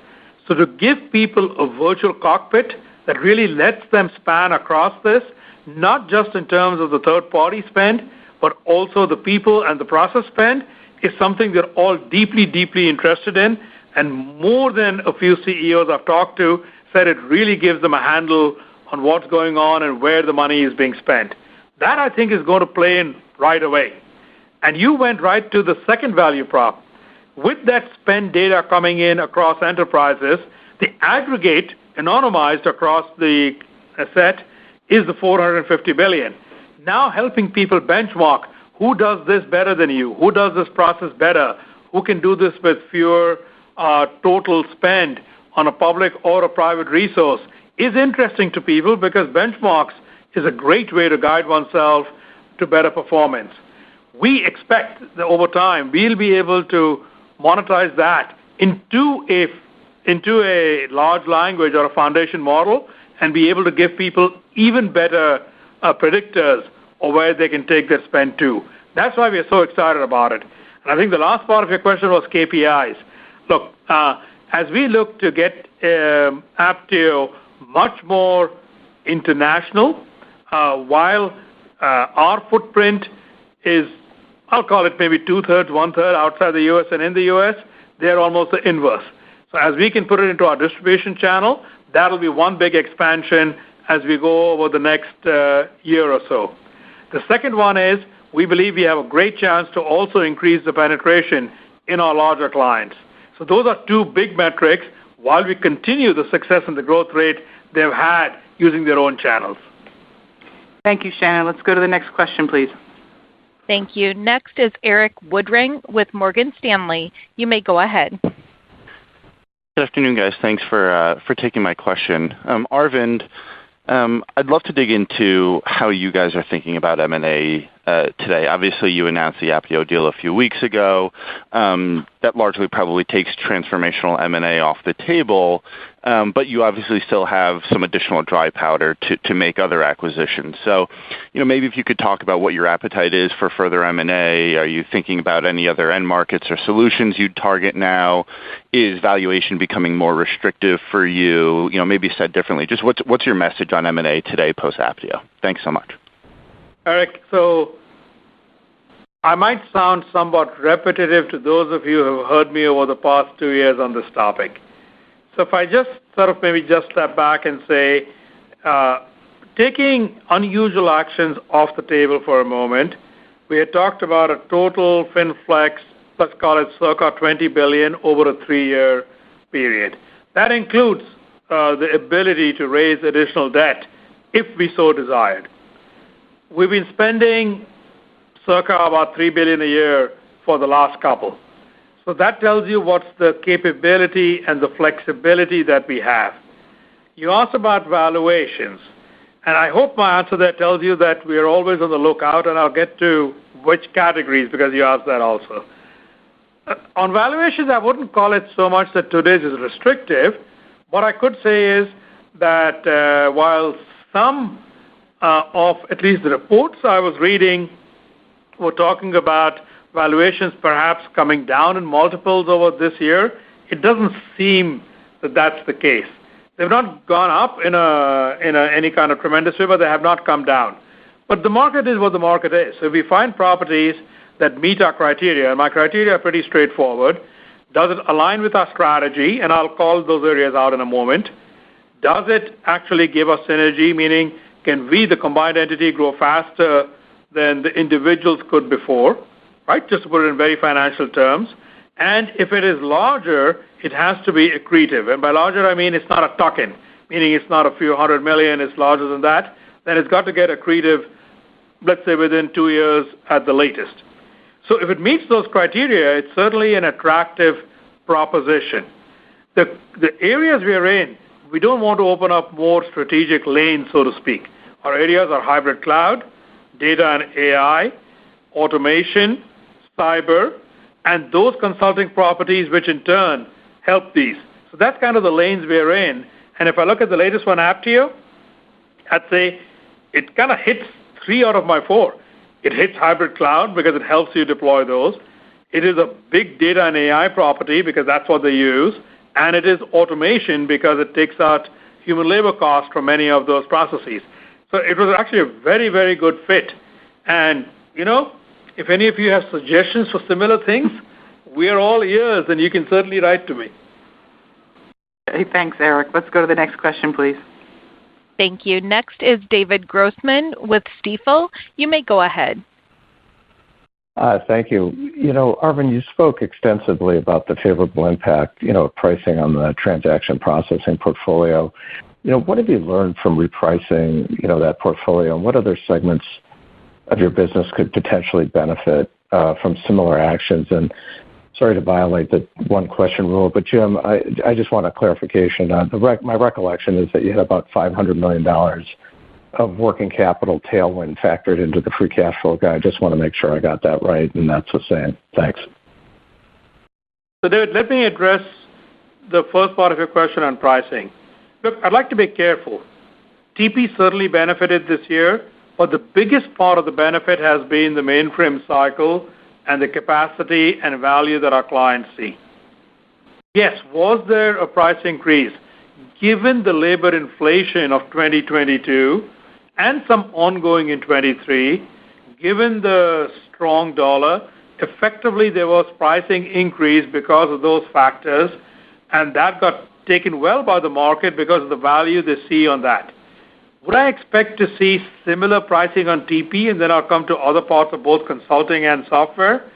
So to give people a virtual cockpit that really lets them span across this, not just in terms of the third-party spend, but also the people and the process spend, is something they're all deeply, deeply interested in. And more than a few CEOs I've talked to said it really gives them a handle on what's going on and where the money is being spent. That, I think, is going to play in right away. And you went right to the second value prop. With that spend data coming in across enterprises, the aggregate anonymized across the set is the $450 billion. Now helping people benchmark who does this better than you, who does this process better, who can do this with fewer total spend on a public or a private resource is interesting to people, because benchmarks is a great way to guide oneself to better performance. We expect that over time we'll be able to monetize that into a large language or a foundation model and be able to give people even better predictors of where they can take their spend to. That's why we are so excited about it. And I think the last part of your question was KPIs. Look, as we look to get Apptio much more international, while our footprint is, I'll call it maybe 2/3, 1/3 outside the U.S. and in the U.S., they're almost the inverse. So as we can put it into our distribution channel, that'll be one big expansion as we go over the next year or so. The second one is we believe we have a great chance to also increase the penetration in our larger clients. So those are two big metrics while we continue the success and the growth rate they've had using their own channels. Thank you, Shannon. Let's go to the next question, please. Thank you. Next is Eric Woodring with Morgan Stanley. You may go ahead. Good afternoon, guys. Thanks for taking my question. Arvind, I'd love to dig into how you guys are thinking about M&A today. Obviously, you announced the Apptio deal a few weeks ago. That largely probably takes transformational M&A off the table, but you obviously still have some additional dry powder to make other acquisitions. So, maybe if you could talk about what your appetite is for further M&A. Are you thinking about any other end markets or solutions you'd target now? Is valuation becoming more restrictive for you? Maybe said differently, just what's your message on M&A today post Apptio? Thanks so much. Eric, so I might sound somewhat repetitive to those of you who have heard me over the past 2 years on this topic. So if I just maybe step back and say, taking unusual actions off the table for a moment, we had talked about a total FinFlex, let's call it circa $20 billion over a 3-year period. That includes the ability to raise additional debt if we so desired. We've been spending circa about $3 billion a year for the last couple. So that tells you what's the capability and the flexibility that we have. You asked about valuations, and I hope my answer there tells you that we are always on the lookout, and I'll get to which categories because you asked that also. On valuations, I wouldn't call it so much that today's is restrictive. What I could say is that while some of at least the reports I was reading were talking about valuations perhaps coming down in multiples over this year, it doesn't seem that that's the case. They've not gone up in any kind of tremendous way, but they have not come down. But the market is what the market is. So if we find properties that meet our criteria, and my criteria are pretty straightforward, does it align with our strategy? And I'll call those areas out in a moment. Does it actually give us synergy, meaning can we, the combined entity, grow faster than the individuals could before, right? Just to put it in very financial terms. And if it is larger, it has to be accretive. And by larger, I mean it's not a tuck-in, meaning it's not a few $100 million, it's larger than that. Then it's got to get accretive, let's say within 2 years at the latest. So if it meets those criteria, it's certainly an attractive proposition. The areas we are in, we don't want to open up more strategic lanes, so to speak. Our areas are hybrid cloud, data and AI, automation, cyber, and those consulting properties which in turn help these. So that's kind of the lanes we are in. And if I look at the latest one, Apptio, I'd say it kind of hits 3 out of my 4. It hits hybrid cloud because it helps you deploy those. It is a big data and AI property because that's what they use. And it is automation because it takes out human labor costs from many of those processes. So it was actually a very, very good fit. And, if any of you have suggestions for similar things, we are all ears, and you can certainly write to me. Okay, thanks, Eric. Let's go to the next question, please. Thank you. Next is David Grossman with Stifel. You may go ahead. Thank you. Arvind, you spoke extensively about the favorable impact, of pricing on the transaction processing portfolio. What have you learned from repricing, that portfolio, and what other segments of your business could potentially benefit from similar actions? And sorry to violate the one-question rule, but Jim, I just want a clarification. My recollection is that you had about $500 million of working capital tailwind factored into the free cash flow guide. I just want to make sure I got that right, and that's the same. Thanks. So, David, let me address the first part of your question on pricing. Look, I'd like to be careful. TP certainly benefited this year, but the biggest part of the benefit has been the mainframe cycle and the capacity and value that our clients see. Yes, was there a price increase? Given the labor inflation of 2022 and some ongoing in 23, given the strong dollar, effectively there was pricing increase because of those factors, and that got taken well by the market because of the value they see on that. Would I expect to see similar pricing on TP, and then I'll come to other parts of both consulting and software?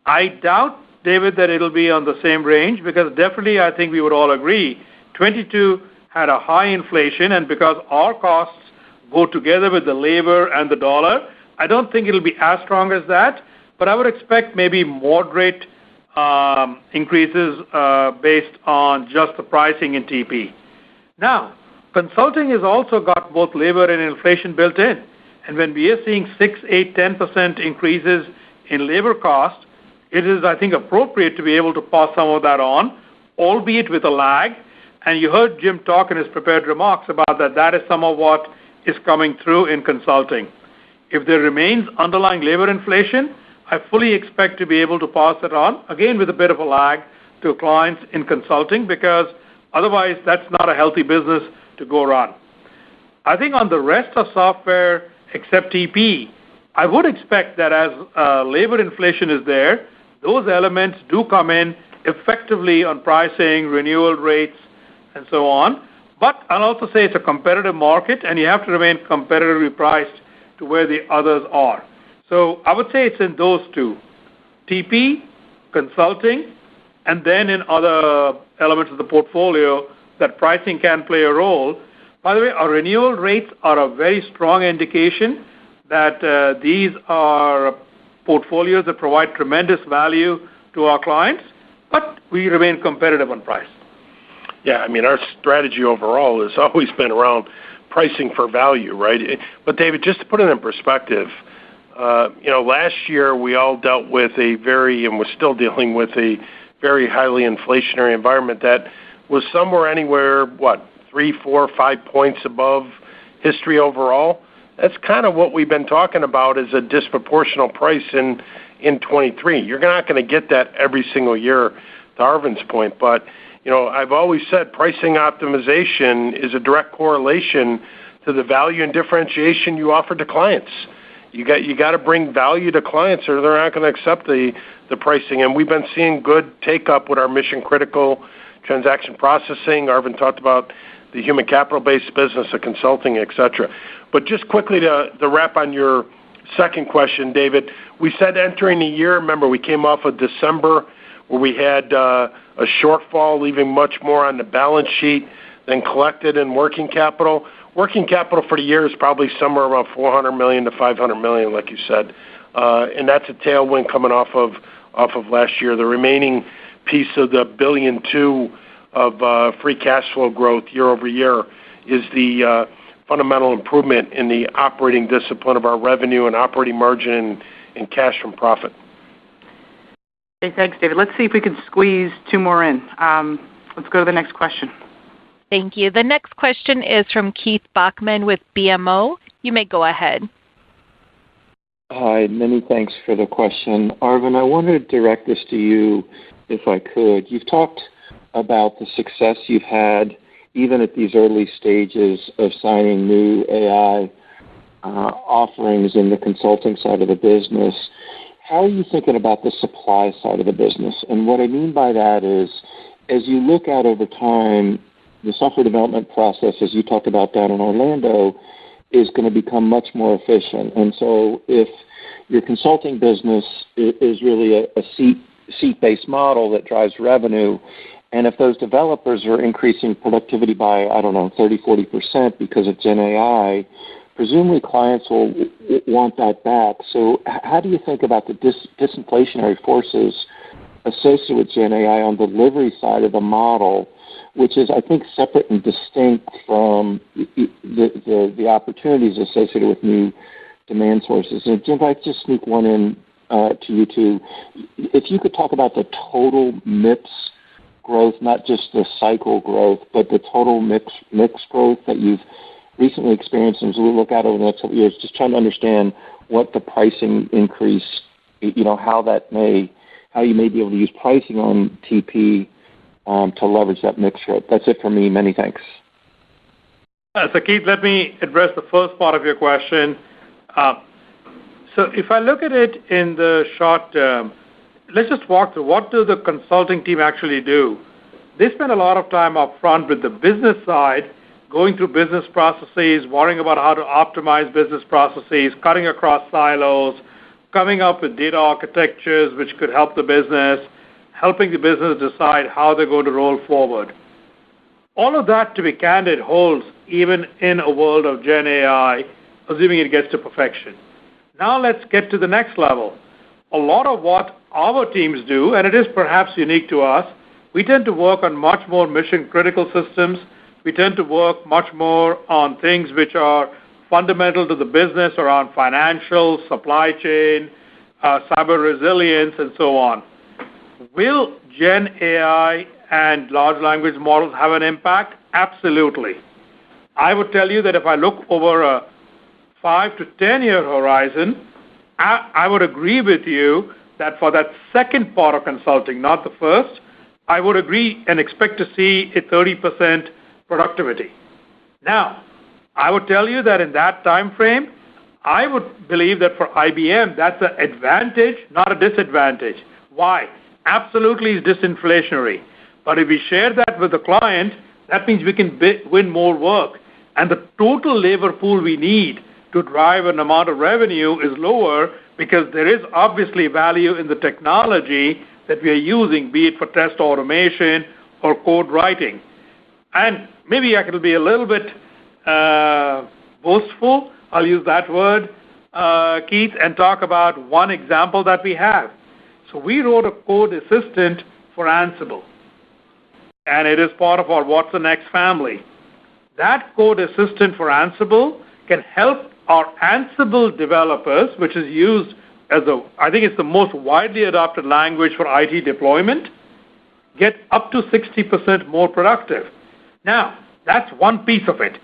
I doubt, David, that it'll be on the same range, because definitely I think we would all agree 22 had a high inflation, and because our costs go together with the labor and the dollar, I don't think it'll be as strong as that, but I would expect maybe moderate increases based on just the pricing in TP. Now, consulting has also got both labor and inflation built in, And when we are seeing 6, 8, 10% increases in labor cost, it is, I think, appropriate to be able to pass some of that on, albeit with a lag. And you heard Jim talk in his prepared remarks about that. That is some of what is coming through in consulting. If there remains underlying labor inflation, I fully expect to be able to pass it on, again with a bit of a lag, to clients in consulting, because otherwise that's not a healthy business to go run. I think on the rest of software, except TP, I would expect that as labor inflation is there, those elements do come in effectively on pricing, renewal rates, and so on. But I'll also say it's a competitive market, and you have to remain competitively priced to where the others are. So I would say it's in those two, TP, consulting, and then in other elements of the portfolio that pricing can play a role. By the way, our renewal rates are a very strong indication that these are portfolios that provide tremendous value to our clients, but we remain competitive on price. Yeah, I mean, our strategy overall has always been around pricing for value, right? But David, just to put it in perspective, last year we all dealt with and we're still dealing with a very highly inflationary environment that was somewhere anywhere, 3, 4, 5 points above history overall. That's kind of what we've been talking about as a disproportional price in 23. You're not going to get that every single year, to Arvind's point, but I've always said pricing optimization is a direct correlation to the value and differentiation you offer to clients. You got to bring value to clients, or they're not going to accept the pricing. And we've been seeing good take up with our mission critical transaction processing. Arvind talked about the human capital based business, the consulting, et cetera. But just quickly to wrap on your second question, David, we said entering the year, remember we came off of December where we had a shortfall, leaving much more on the balance sheet than collected in working capital. Working capital for the year is probably somewhere around $400 million to $500 million, like you said, and that's a tailwind coming off of last year. The remaining piece of the $1.2 billion of free cash flow growth year over year is the fundamental improvement in the operating discipline of our revenue and operating margin and cash from profit. Okay, thanks, David. Let's see if we can squeeze 2 more in. Let's go to the next question. Thank you. The next question is from Keith Bachman with BMO. You may go ahead. Hi, many thanks for the question. Arvind, I wanted to direct this to you if I could. You've talked about the success you've had even at these early stages of signing new AI offerings in the consulting side of the business. How are you thinking about the supply side of the business? And what I mean by that is, as you look out over time, the software development process, as you talked about down in Orlando, is going to become much more efficient. And so if your consulting business is really a seat-based model that drives revenue, and if those developers are increasing productivity by, 30-40% because of Gen AI, presumably clients will want that back. So how do you think about the disinflationary forces associated with Gen AI on the delivery side of the model, which is, I think, separate and distinct from the opportunities associated with new demand sources? And Jim, if I just sneak one in to you too, if you could talk about the total MIPS growth, not just the cycle growth, but the total MIPS growth that you've recently experienced, and as we look out over the next couple of years, just trying to understand what the pricing increase, how you may be able to use pricing on TP to leverage that mix growth. That's it for me. Many thanks. So Keith, let me address the first part of your question. So if I look at it in the short term, let's just walk through what does the consulting team actually do. They spend a lot of time up front with the business side, going through business processes, worrying about how to optimize business processes, cutting across silos, coming up with data architectures which could help the business, helping the business decide how they're going to roll forward. All of that, to be candid, holds even in a world of Gen AI, assuming it gets to perfection. Now let's get to the next level. A lot of what our teams do, and it is perhaps unique to us, we tend to work on much more mission-critical systems. We tend to work much more on things which are fundamental to the business around financial, supply chain, cyber resilience, and so on. Will Gen AI and large language models have an impact? Absolutely. I would tell you that if I look over a 5 to 10 year horizon, I would agree with you that for that second part of consulting, not the first, I would agree and expect to see a 30% productivity. Now, I would tell you that in that time frame, I would believe that for IBM, that's an advantage, not a disadvantage. Why? Absolutely is disinflationary. But if we share that with the client, that means we can win more work. And the total labor pool we need to drive an amount of revenue is lower because there is obviously value in the technology that we are using, be it for test automation or code writing. And maybe I could be a little bit boastful, I'll use that word, Keith, and talk about one example that we have. So we wrote a code assistant for Ansible, and it is part of our Watson X family. That code assistant for Ansible can help our Ansible developers, which is used as I think it's the most widely adopted language for IT deployment, get up to 60% more productive. Now, that's one piece of it.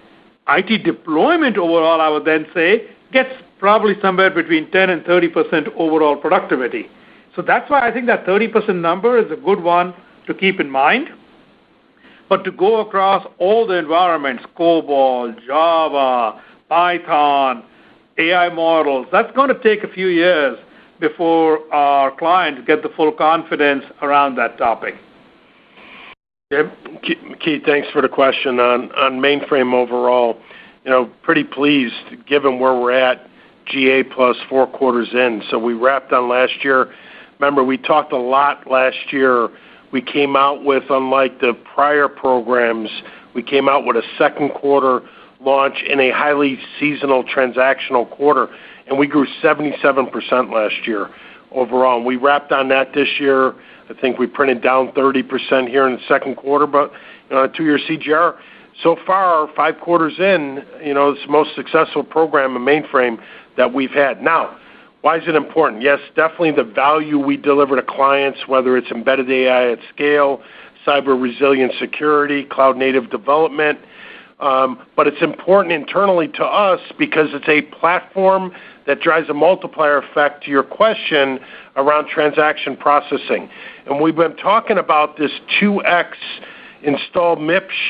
IT deployment overall, I would then say, gets probably somewhere between 10 and 30% overall productivity. So that's why I think that 30% number is a good one to keep in mind. But to go across all the environments, COBOL, Java, Python, AI models, that's going to take a few years before our clients get the full confidence around that topic. Yeah, Keith, thanks for the question on mainframe overall. Pretty pleased given where we're at, GA plus 4 quarters in. So we wrapped on last year. Remember, we talked a lot last year. We came out with, unlike the prior programs, we came out with a second quarter launch in a highly seasonal transactional quarter, and we grew 77% last year overall. And we wrapped on that this year. I think we printed down 30% here in the second quarter, but a 2-year CGR. So far, 5 quarters in, it's the most successful program in mainframe that we've had. Now, why is it important? Yes, definitely the value we deliver to clients, whether it's embedded AI at scale, cyber resilience security, cloud native development. But it's important internally to us because it's a platform that drives a multiplier effect to your question around transaction processing. And we've been talking about this 2x installed MIPS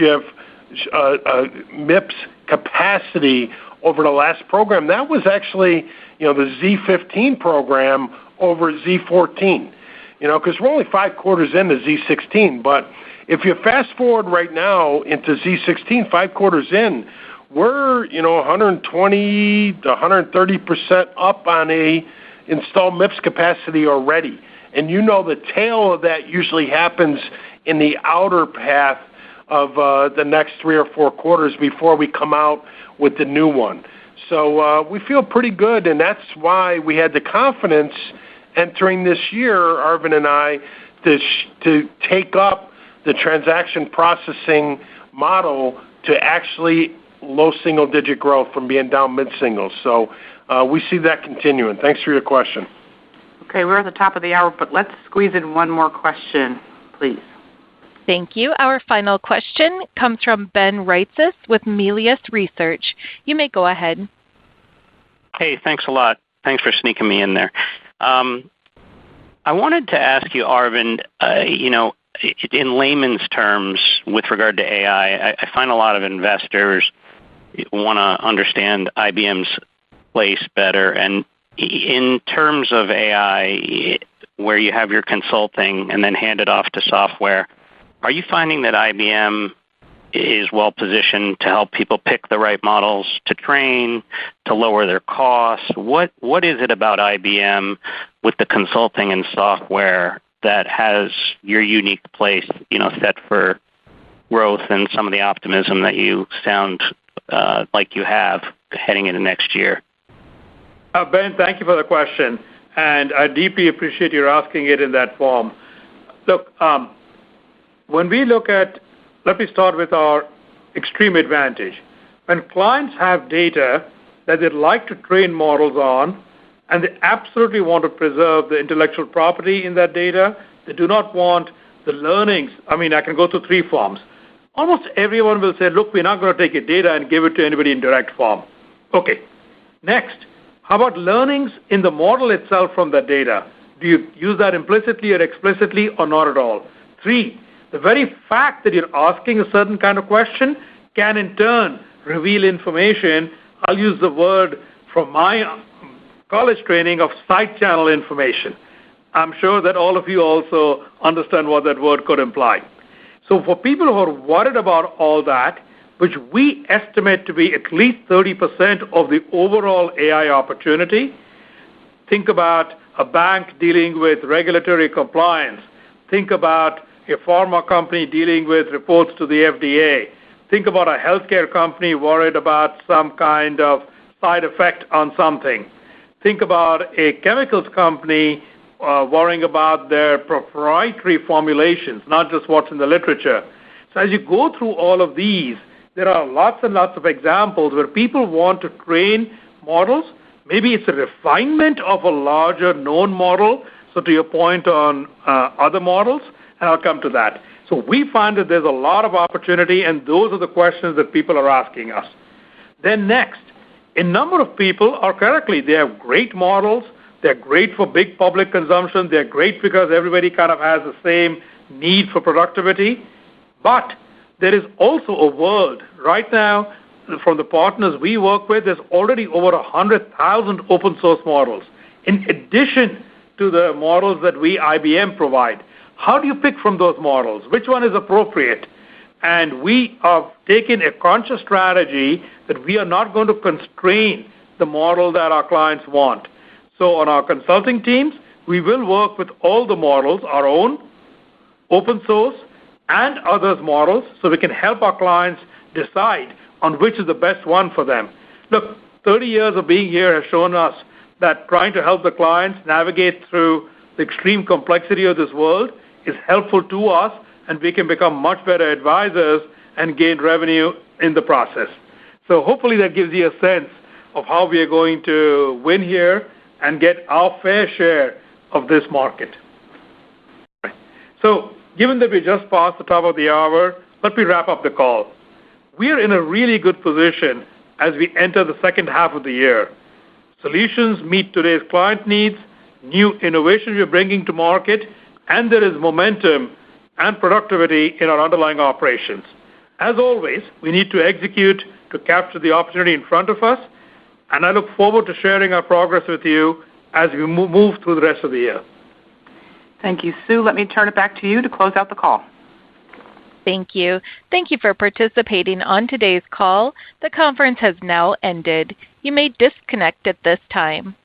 capacity over the last program. That was actually, the Z15 program over Z14, because we're only 5 quarters into Z16. But if you fast forward right now into Z16, 5 quarters in, we're, 120 to 130% up on a installed MIPS capacity already. And the tail of that usually happens in the outer path of the next 3 or 4 quarters before we come out with the new one. So we feel pretty good, and that's why we had the confidence entering this year, Arvind and I, to take up the transaction processing model to actually low single-digit growth from being down mid-singles. So we see that continuing. Thanks for your question. Okay, we're at the top of the hour, but let's squeeze in one more question, please. Thank you. Our final question comes from Ben Reitzes with Melius Research. You may go ahead. Hey, thanks a lot. Thanks for sneaking me in there. I wanted to ask you, Arvind, in layman's terms with regard to AI, I find a lot of investors want to understand IBM's place better. And in terms of AI, where you have your consulting and then hand it off to software, are you finding that IBM is well positioned to help people pick the right models to train, to lower their costs? What is it about IBM with the consulting and software that has your unique place, set for growth and some of the optimism that you sound like you have heading into next year? Ben, thank you for the question, and I deeply appreciate your asking it in that form. Look, when we look at, let me start with our extreme advantage. When clients have data, that they'd like to train models on, and they absolutely want to preserve the intellectual property in that data. They do not want the learnings. I mean, I can go through three forms. Almost everyone will say, look, we're not going to take your data and give it to anybody in direct form. Okay. Next, how about learnings in the model itself from that data? Do you use that implicitly or explicitly or not at all? 3, the very fact that you're asking a certain kind of question can in turn reveal information. I'll use the word from my college training of side channel information. I'm sure that all of you also understand what that word could imply. So for people who are worried about all that, which we estimate to be at least 30% of the overall AI opportunity, think about a bank dealing with regulatory compliance. Think about a pharma company dealing with reports to the FDA. Think about a healthcare company worried about some kind of side effect on something. Think about a chemicals company worrying about their proprietary formulations, not just what's in the literature. So as you go through all of these, there are lots and lots of examples where people want to train models. Maybe it's a refinement of a larger known model. So to your point on other models, and I'll come to that. So we find that there's a lot of opportunity, and those are the questions that people are asking us. Then next, a number of people are correctly, they have great models. They're great for big public consumption. They're great because everybody kind of has the same need for productivity. But there is also a world right now, from the partners we work with, there's already over 100,000 open source models, in addition to the models that we, IBM, provide. How do you pick from those models? Which one is appropriate? And we have taken a conscious strategy that we are not going to constrain the model that our clients want. So on our consulting teams, we will work with all the models, our own, open source, and others' models, so we can help our clients decide on which is the best one for them. Look, 30 years of being here has shown us that trying to help the clients navigate through the extreme complexity of this world is helpful to us, and we can become much better advisors and gain revenue in the process. So hopefully that gives you a sense of how we are going to win here and get our fair share of this market. So given that we just passed the top of the hour, let me wrap up the call. We are in a really good position as we enter the second half of the year. Solutions meet today's client needs, new innovations we're bringing to market, and there is momentum and productivity in our underlying operations. As always, we need to execute to capture the opportunity in front of us, and I look forward to sharing our progress with you as we move through the rest of the year. Thank you, Sue. Let me turn it back to you to close out the call. Thank you. Thank you for participating on today's call. The conference has now ended. You may disconnect at this time.